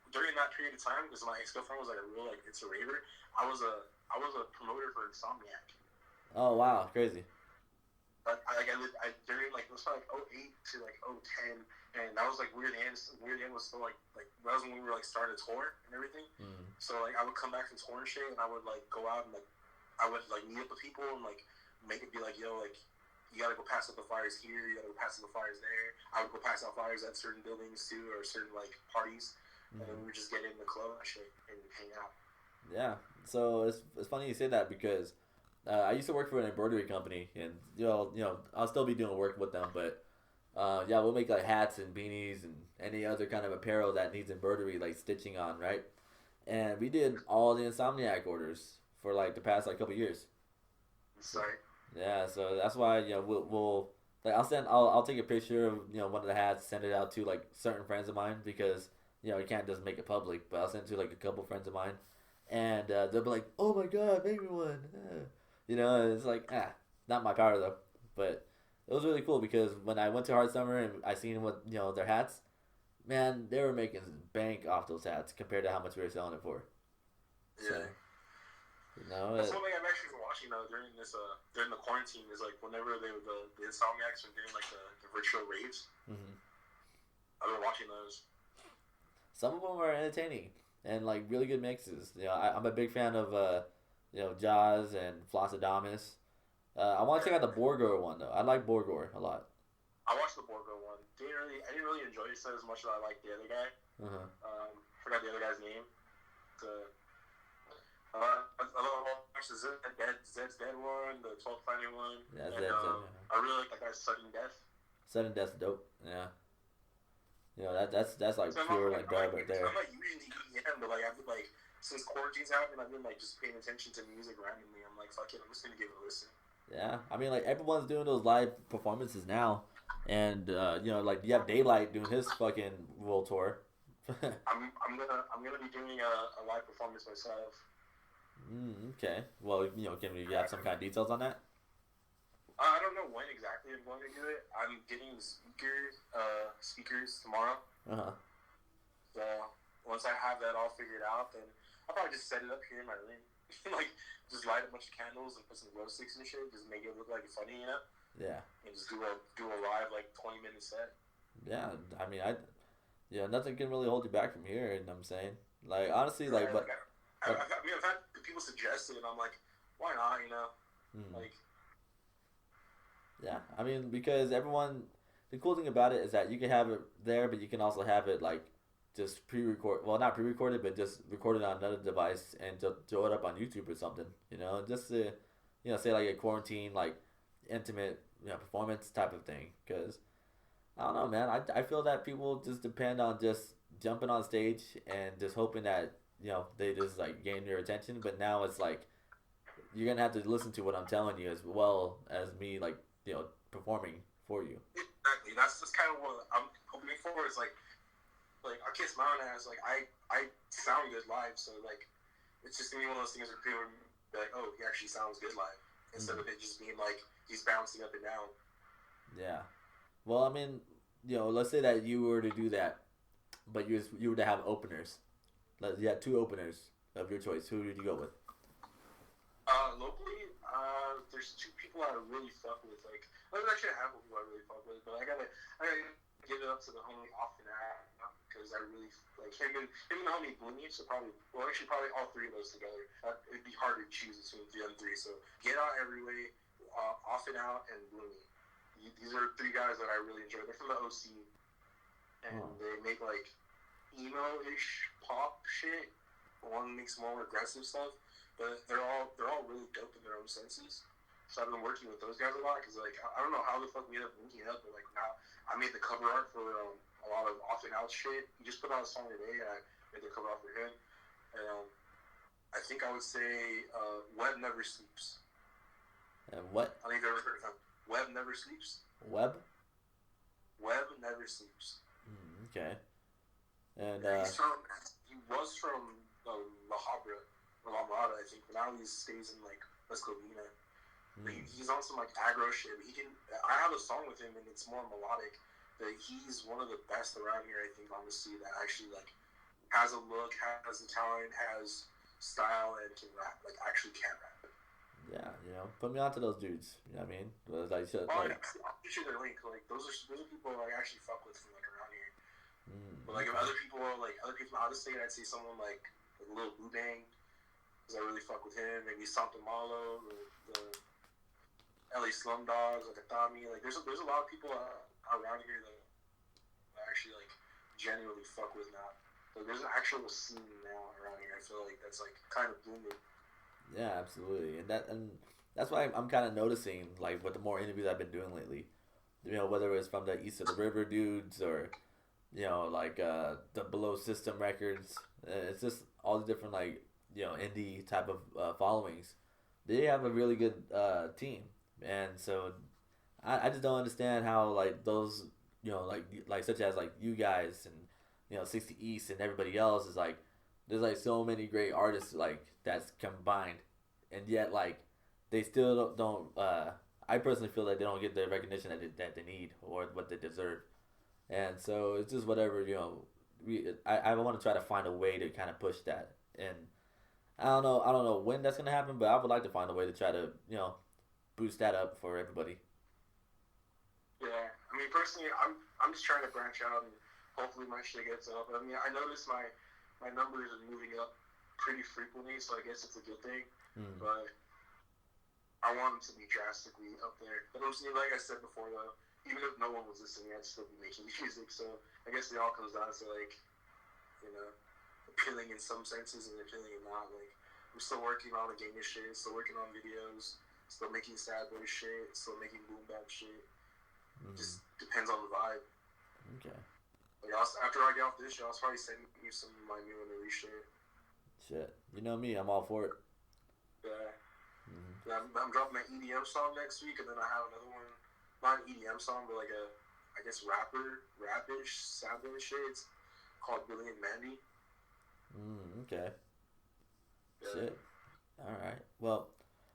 during that period of time, because my ex-girlfriend was like a real like it's a raver. I was a promoter for Insomniac. Oh wow, crazy. I during like it was like '08 to like '10, and that was like Weird Al. Weird Al was still like that was when we were like starting to tour and everything. So like I would come back from tour and shit, and I would like go out and like I would like meet up with people and like make it be like, yo, like you gotta go pass out the flyers here, you gotta go pass out the flyers there. I would go pass out flyers at certain buildings too, or certain like parties. And then we would just get in the club and shit and hang out. Yeah, so it's funny you say that because I used to work for an embroidery company, and you know I'll still be doing work with them, but yeah, we'll make like hats and beanies and any other kind of apparel that needs embroidery, like stitching on, right? And we did all the Insomniac orders for like the past like couple years. Sorry. Yeah, so that's why you know we'll like I'll take a picture of you know one of the hats, send it out to like certain friends of mine because you know you can't just make it public, but I'll send it to like a couple friends of mine, and they'll be like, oh my god, make me one. You know, and it's like not my power though, but it was really cool because when I went to Hard Summer and I seen what you know their hats, man, they were making bank off those hats compared to how much we were selling it for. Yeah. So, you know, that's one thing I'm actually watching though during the quarantine is like whenever the Insomniacs were doing like the virtual raves. I've been watching those. Some of them are entertaining and like really good mixes. You know, I'm a big fan of you know Jaws and Flossadamus. I want to check out the Borgor one though. I like Borgor a lot. I watched the Borgor one. I didn't really enjoy it as much as I liked the other guy. Forgot the other guy's name. I watched the Zed's Dead one, the 12th Planet one. Yeah, I really like that guy's Sudden Death. Sudden Death's dope. Yeah. You know that's like so pure like dub right there. I'm not usually EDM, but like I've been like since quarantine's happened, I've been like just paying attention to music randomly. I'm like, fuck it, I'm just gonna give it a listen. Yeah, I mean like everyone's doing those live performances now, and you know like you have Daylight doing his fucking world tour. I'm gonna be doing a live performance myself. Okay. Well, you know, can we have some kind of details on that? I don't know when exactly I'm going to do it. I'm getting speakers tomorrow. So once I have that all figured out, then I'll probably just set it up here in my room. Like, just light a bunch of candles and put some glow sticks and shit. Just make it look like it's funny, you know? Yeah. And just do a live, like, 20-minute set. Yeah, I mean, nothing can really hold you back from here, you know what I'm saying? Like, honestly, like, but... I've had people suggest it, and I'm like, why not, you know? Like... Yeah, I mean, because the cool thing about it is that you can have it there, but you can also have it, like, just not pre-recorded, but just recorded on another device and just throw it up on YouTube or something, you know, just to, you know, say, like, a quarantine, like, intimate, you know, performance type of thing, because, I don't know, man. I feel that people just depend on just jumping on stage and just hoping that they just like gain your attention. But now it's like you're gonna have to listen to what I'm telling you as well as me like performing for you. Exactly. That's just kind of what I'm hoping for. Is like I kiss my own ass. Like I sound good live, so like it's just gonna be one of those things where people be like, oh, he actually sounds good live, instead of it just being like he's bouncing up and down. Yeah. Well, I mean, let's say that you were to do that, but you were to have openers. You had two openers of your choice. Who did you go with? Locally, there's two people I really fuck with. Like, there's actually a handful of people I really fuck with, but I gotta give it up to the homie Often Out, because I really like him and the homie Bloomy. So probably all three of those together. It'd be hard to choose between them three. So Get Out Every Way, Often Out, and Bloomy. These are three guys that I really enjoy. They're from the OC, and they make like emo-ish pop shit. One makes more aggressive stuff, but they're all really dope in their own senses. So I've been working with those guys a lot because like I don't know how the fuck we ended up linking up, but like now I made the cover art for a lot of Often Out shit. He just put out a song today, and I made the cover art for him. And I think I would say Web Never Sleeps. And what? I think you've ever heard of him. Web Never Sleeps. Web Never Sleeps. Okay. And he was from La Habra, or La Mirada, I think, but now he stays in like Las Colinas. He's on some like aggro shit. I have a song with him, and it's more melodic. But he's one of the best around here, I think, honestly, that actually like has a look, has the talent, has style, and can rap. Like actually can rap. Yeah, put me onto those dudes. You know what I mean? Like, I'll get you their link. Like those are people I actually fuck with from like around here. But like if other people out of state, I'd say someone like Lil Boo Bang, because I really fuck with him. Maybe Santa Malo, the LA Slumdogs, like Atami. Like there's a lot of people around here that I actually like genuinely fuck with now. Like there's an actual scene now around here. I feel like that's like kind of booming. Yeah, absolutely, and that's why I'm kind of noticing like with the more interviews I've been doing lately, whether it's from the East of the River dudes or like the Below System records, it's just all the different like indie type of followings. They have a really good team, and so I just don't understand how like those like such as like you guys and 60 East and everybody else is like. There's like so many great artists like that's combined, and yet like they still don't. I personally feel like they don't get the recognition that they need or what they deserve, and so it's just whatever I want to try to find a way to kind of push that, and I don't know when that's gonna happen, but I would like to find a way to try to boost that up for everybody. Yeah, I mean personally, I'm just trying to branch out and hopefully my shit gets up. I mean I noticed my numbers are moving up pretty frequently, so I guess it's a good thing. But I want them to be drastically up there. But like I said before, though, even if no one was listening, I'd still be making music. So I guess it all comes down to like, appealing in some senses and appealing in not. Like I'm still working on the gaming shit, still working on videos, still making sad boy shit, still making boom bap shit. Just depends on the vibe. Okay. Like after I get off this show, I'll probably send you some of my new and release shit. Shit, you know me, I'm all for it. Yeah. I'm dropping an EDM song next week, and then I have another one, not an EDM song, but like I guess rapish, sounding shit. It's called Billy and Mandy. Okay. Yeah. Shit. All right. Well,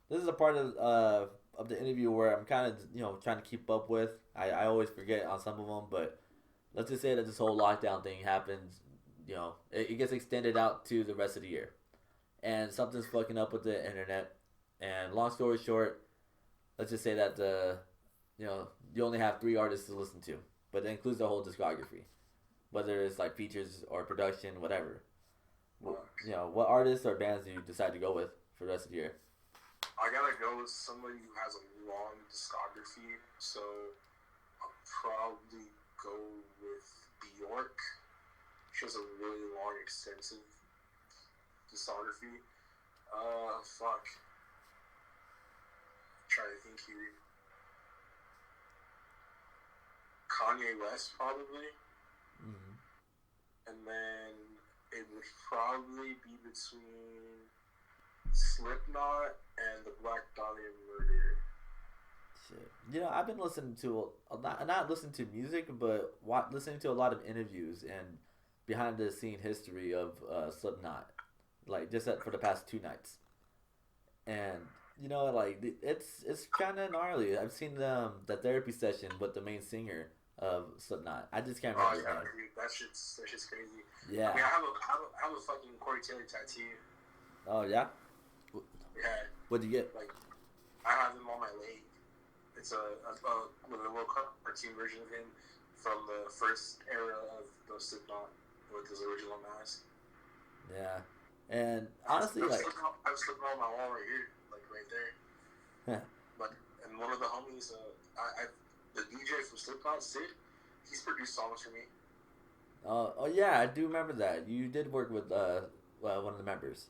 this is a part of the interview where I'm kind of trying to keep up with. I always forget on some of them, but. Let's just say that this whole lockdown thing happens, it gets extended out to the rest of the year. And something's fucking up with the internet. And long story short, let's just say that you only have 3 artists to listen to. But it includes the whole discography. Whether it's like features or production, whatever. What artists or bands do you decide to go with for the rest of the year? I gotta go with somebody who has a long discography. So I'll probably go with Bjork. She has a really long, extensive discography. Fuck. I'm trying to think here. Kanye West probably, Mm-hmm. and then it would probably be between Slipknot and the Black Dahlia Murder. Shit. I've been listening to not listening to music, but listening to a lot of interviews and behind the scene history of Slipknot, like just for the past 2 nights, and like it's kind of gnarly. I've seen the therapy session with the main singer of Slipknot. I just can't Oh remember his yeah, name. dude, that shit's crazy. Yeah. I mean, I have a fucking Corey Taylor tattoo. Oh yeah. Yeah, What'd you get? like I have him on my leg. It's with a little cartoon version of him from the first era of the Slipknot with his original mask. Yeah. And honestly, I was like, Slipknot on my wall right here, like right there. Like, and one of the homies, the DJ from Slipknot, Sid, he's produced songs for me. oh yeah, I do remember that. You did work with one of the members.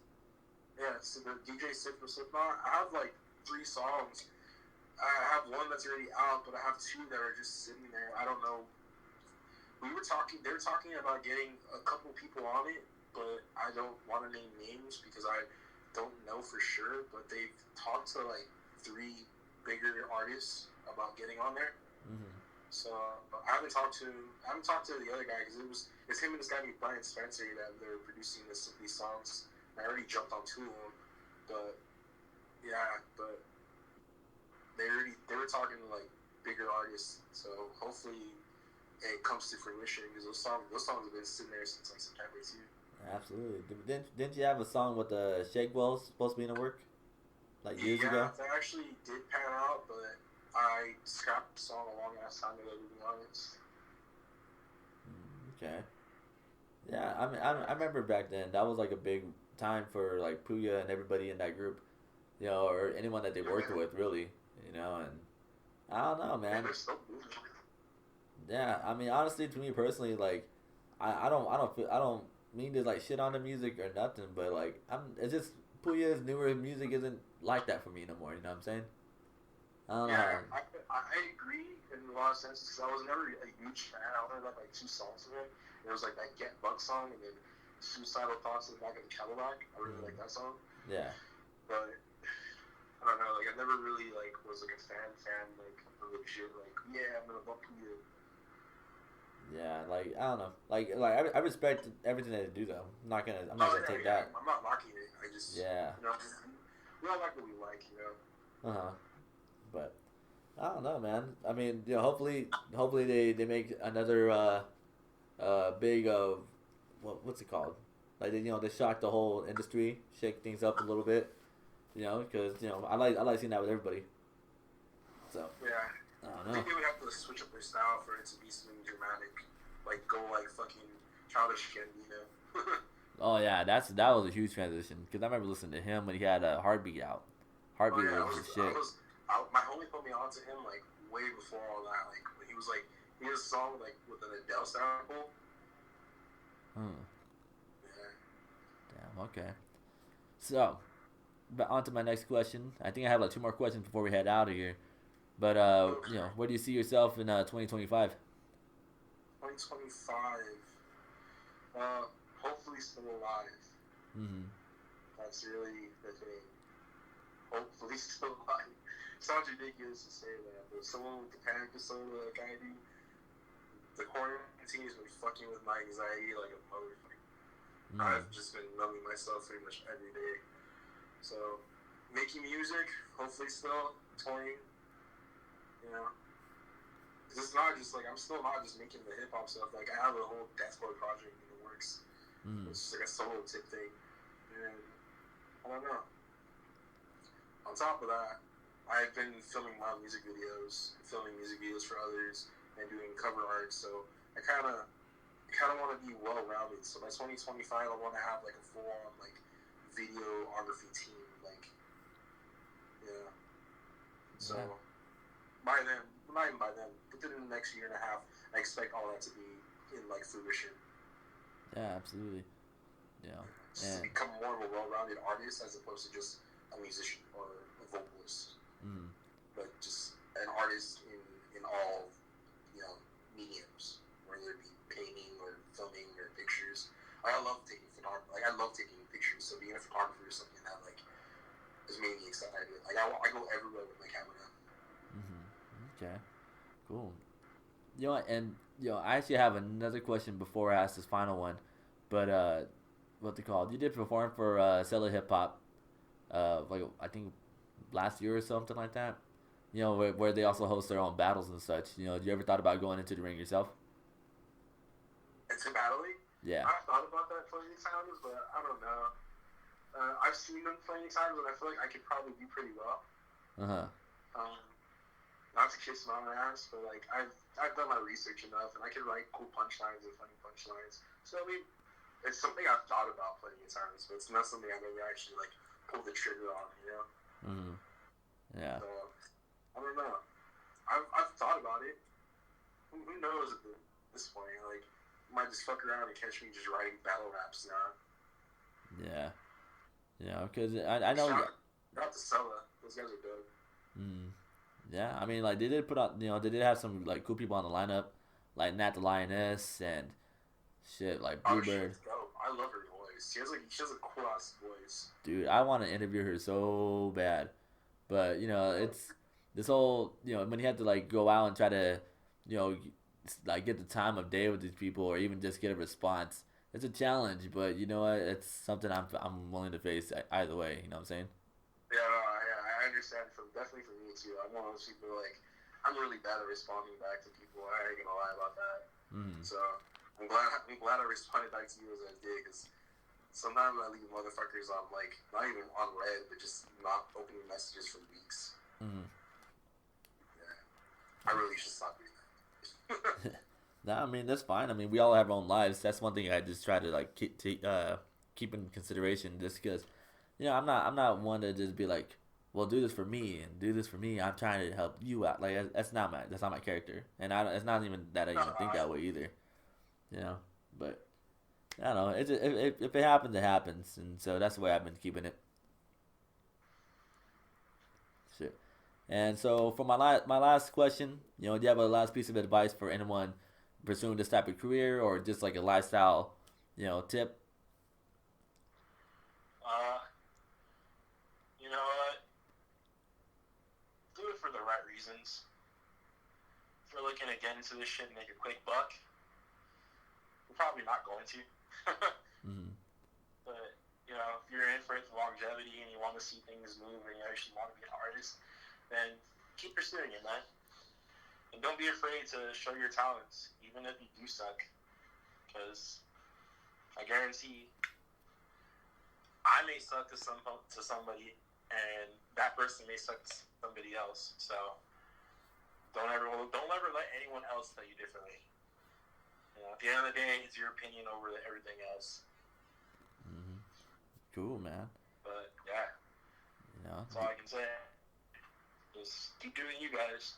Yeah, so the DJ Sid from Slipknot, I have like 3 songs. I have one that's already out, but I have 2 that are just sitting there. I don't know. They were talking about getting a couple people on it, but I don't want to name names because I don't know for sure. But they've talked to like 3 bigger artists about getting on there. Mm-hmm. So I haven't talked to the other guy because it's him and this guy named Brian Spencer that they're producing these songs. I already jumped on 2 of them, but yeah, but they were talking to like bigger artists. So hopefully it comes to fruition because those songs have been sitting there since like September too. Absolutely. Didn't you have a song with the Shake Wells supposed to be in the work like years ago? Yeah, that actually did pan out, but I scrapped the song a long ass time ago, to be honest. Okay. Yeah, I mean, I remember back then that was like a big time for like Puya and everybody in that group, or anyone that they worked with, really, and I don't know, man. Yeah, I mean, honestly, to me personally, like, I don't mean to like shit on the music or nothing, but like, it's just Puya's newer music isn't like that for me no more. You know what I'm saying? I don't know. Yeah, I agree in a lot of senses because I was never a huge fan. I only like 2 songs of it. It was like that Get Buck song and then Suicidal Thoughts in the Back of the Cadillac. I really like that song. Yeah. But I don't know, like I never really like was like a fan like of the shit. Like yeah, I'm gonna bump you. Yeah, like I don't know, I respect everything they do though. I'm not gonna take that. I'm not knocking it. I just we all like what we like, But I don't know, man. I mean, hopefully they make another big what's it called? Like they shock the whole industry, shake things up a little bit, because I like seeing that with everybody. So yeah, I don't know. I think they would have to switch up their style for it to be something dramatic, like go like fucking Childish Gambino. Oh yeah, that was a huge transition because I remember listening to him when he had a Heartbeat out. Heartbeat was the shit. My homie put me onto him like way before all that. Like when he was like he has a song like with an Adele sample. Yeah. Damn. Okay. So, on to my next question. I think I have like 2 more questions before we head out of here. But where do you see yourself in 2025? 2025. Hopefully still alive. Mm-hmm. That's really the thing. Hopefully still alive. Sounds ridiculous to say that, but someone with the panic disorder like I do, the quarantine has been fucking with my anxiety like a motherfucker. I've just been numbing myself pretty much every day. So, making music, hopefully still touring. This is not just like I'm still not just making the hip hop stuff. Like I have a whole deathcore project in the works. It's just like a solo tip thing, and I don't know. On top of that, I've been filming my music videos for others, and doing cover art. So I kind of want to be well rounded. So by 2025, I want to have like a full on like videography team. Like, yeah. So by then, not even by then, within the next year and a half, I expect all that to be in like fruition. Yeah, absolutely. Yeah. To become more of a well-rounded artist as opposed to just a musician or a vocalist. But just an artist in all, mediums, whether it be painting or filming or pictures. I love taking photography. Like, I love taking pictures. So being a photographer is something that like is made me excited. Like I go everywhere with my camera. Okay, cool. You know what, and I actually have another question before I ask this final one, but what's it called? You did perform for Cellar Hip Hop, like I think last year or something like that. Where they also host their own battles and such. You ever thought about going into the ring yourself? Into battling? Yeah. I've thought about that plenty of times, but I don't know. I've seen them plenty of times, and I feel like I could probably do pretty well. Not to kiss my ass, but like I've done my research enough, and I can write cool punchlines and funny punchlines. So I mean, it's something I've thought about plenty of times, but it's not something I've ever actually like pulled the trigger on. Yeah. So I don't know. I've thought about it. Who knows at this point? Like, I might just fuck around and catch me just writing battle raps now. Yeah. Because I know. Not to Sella. Those guys are dope. Yeah, I mean, like they did put out, they did have some like cool people on the lineup, like Nat the Lioness and shit, like Bluebird. She's dope. I love her voice. She has a cool ass voice. Dude, I want to interview her so bad, but it's this whole when you have to like go out and try to, like get the time of day with these people or even just get a response. It's a challenge, but you know what? It's something I'm willing to face either way. You know what I'm saying? Yeah, I understand. Definitely for me too. I'm one of those people like I'm really bad at responding back to people. I ain't gonna lie about that. So I'm glad I responded back to you as I did, because sometimes I leave motherfuckers on like not even on red, but just not opening messages for weeks. Yeah, I really should stop doing that. Nah, I mean that's fine. I mean we all have our own lives. That's one thing I just try to like keep in consideration, just because I'm not one to just be like, well, do this for me and do this for me. I'm trying to help you out. Like that's not my character, and it's not even that I even think that way either. But I don't know. If it happens, it happens, and so that's the way I've been keeping it. Shit. And so for my last question, do you have a last piece of advice for anyone pursuing this type of career or just like a lifestyle, tip? You know what? Do it for the right reasons. If you're looking to get into this shit and make a quick buck, you're probably not going to. But, if you're in for it for longevity and you want to see things move and you actually want to be an artist, then keep pursuing it, man. And don't be afraid to show your talents, even if you do suck. Because I guarantee I may suck to somebody, and that person may suck to somebody else. So don't ever let anyone else tell you differently. At the end of the day, it's your opinion over everything else. Cool, man. But yeah, that's all I can say. Just keep doing you guys.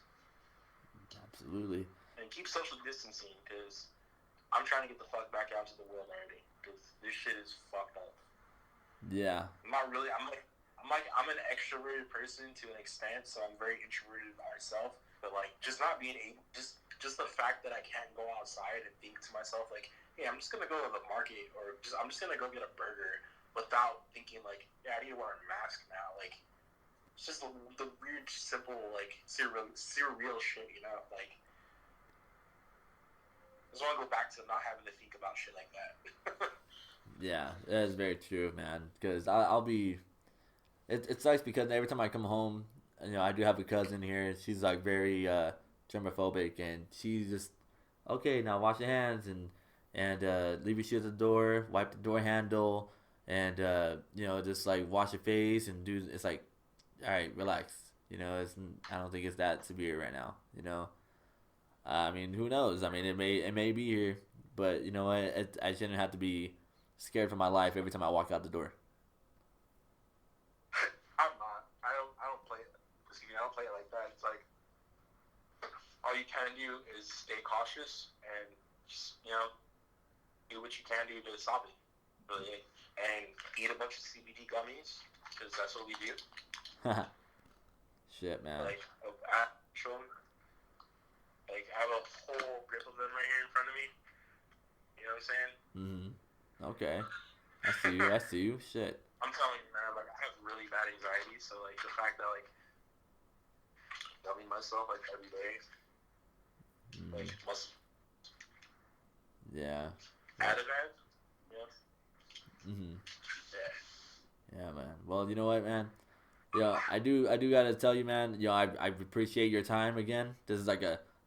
Absolutely. And keep social distancing, because I'm trying to get the fuck back out to the world already, because this shit is fucked up. Yeah. I'm not really. I'm an extroverted person to an extent, so I'm very introverted myself. But like, just not being able, just the fact that I can't go outside and think to myself like, hey, I'm just gonna go to the market, or I'm just gonna go get a burger, without thinking like, yeah, I need to wear a mask now. Like, it's just the weird, simple, like surreal shit, Like, I just want to go back to not having to think about shit like that. Yeah, that is very true, man. Because I'll be, it sucks because every time I come home, I do have a cousin here. She's like very germophobic, and she's just okay. Now wash your hands and leave your shit at the door, wipe the door handle, and just like wash your face and do. It's like, all right, relax. I don't think it's that severe right now. I mean, who knows? I mean, it may be here, but you know what? I shouldn't have to be scared for my life every time I walk out the door. I'm not. I don't play it. Excuse me. I don't play it like that. It's like all you can do is stay cautious and just do what you can do to stop it. Really, and eat a bunch of CBD gummies, because that's what we do. Shit, man. Like, Like, I have a whole grip of them right here in front of me. You know what I'm saying? Mm-hmm. Okay. I see you. I see you. Shit. I'm telling you, man, like, I have really bad anxiety, so, like, the fact that, like, numbing myself, like, every day, like, must Yeah. add of that. Yeah. Yeah, man. Well, you know what, man? Yeah, I do gotta tell you, man. I appreciate your time again. This is like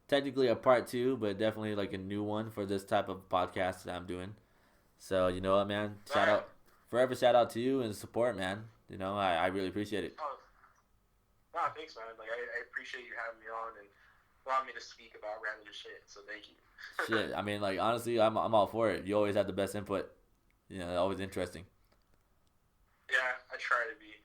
technically a part two, but definitely like a new one for this type of podcast that I'm doing. So you know what, man? Forever shout out to you and support, man. You know, I really appreciate it. Oh, nah, thanks, man. Like, I appreciate you having me on and allowing me to speak about random shit. So thank you. Shit, I mean, like honestly, I'm all for it. You always have the best input. You know, always interesting. Yeah, I try to be.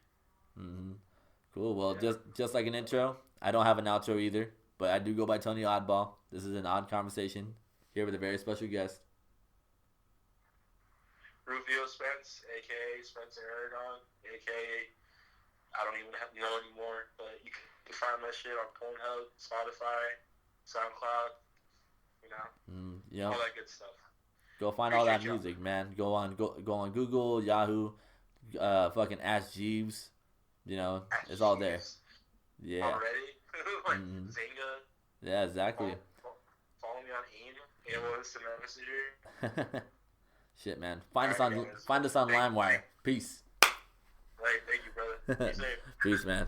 Cool. Well, just like an intro, I don't have an outro either, but I do go by Tony Awdball. This is an odd conversation here with a very special guest. Rufio Spenz, aka Spencer Aragon, aka I don't even know anymore, but you can find my shit on Pornhub, Spotify, SoundCloud, all that good stuff. Go find all that music, man. Go on Google, Yahoo, fucking Ask Jeeves. You know, it's all there. Yeah. Already? Like Zynga. Yeah, exactly. Follow me on AIM, Instant Messenger. Shit, man. Find us on LimeWire. Peace. Right, thank you, brother. Be safe. Peace, man.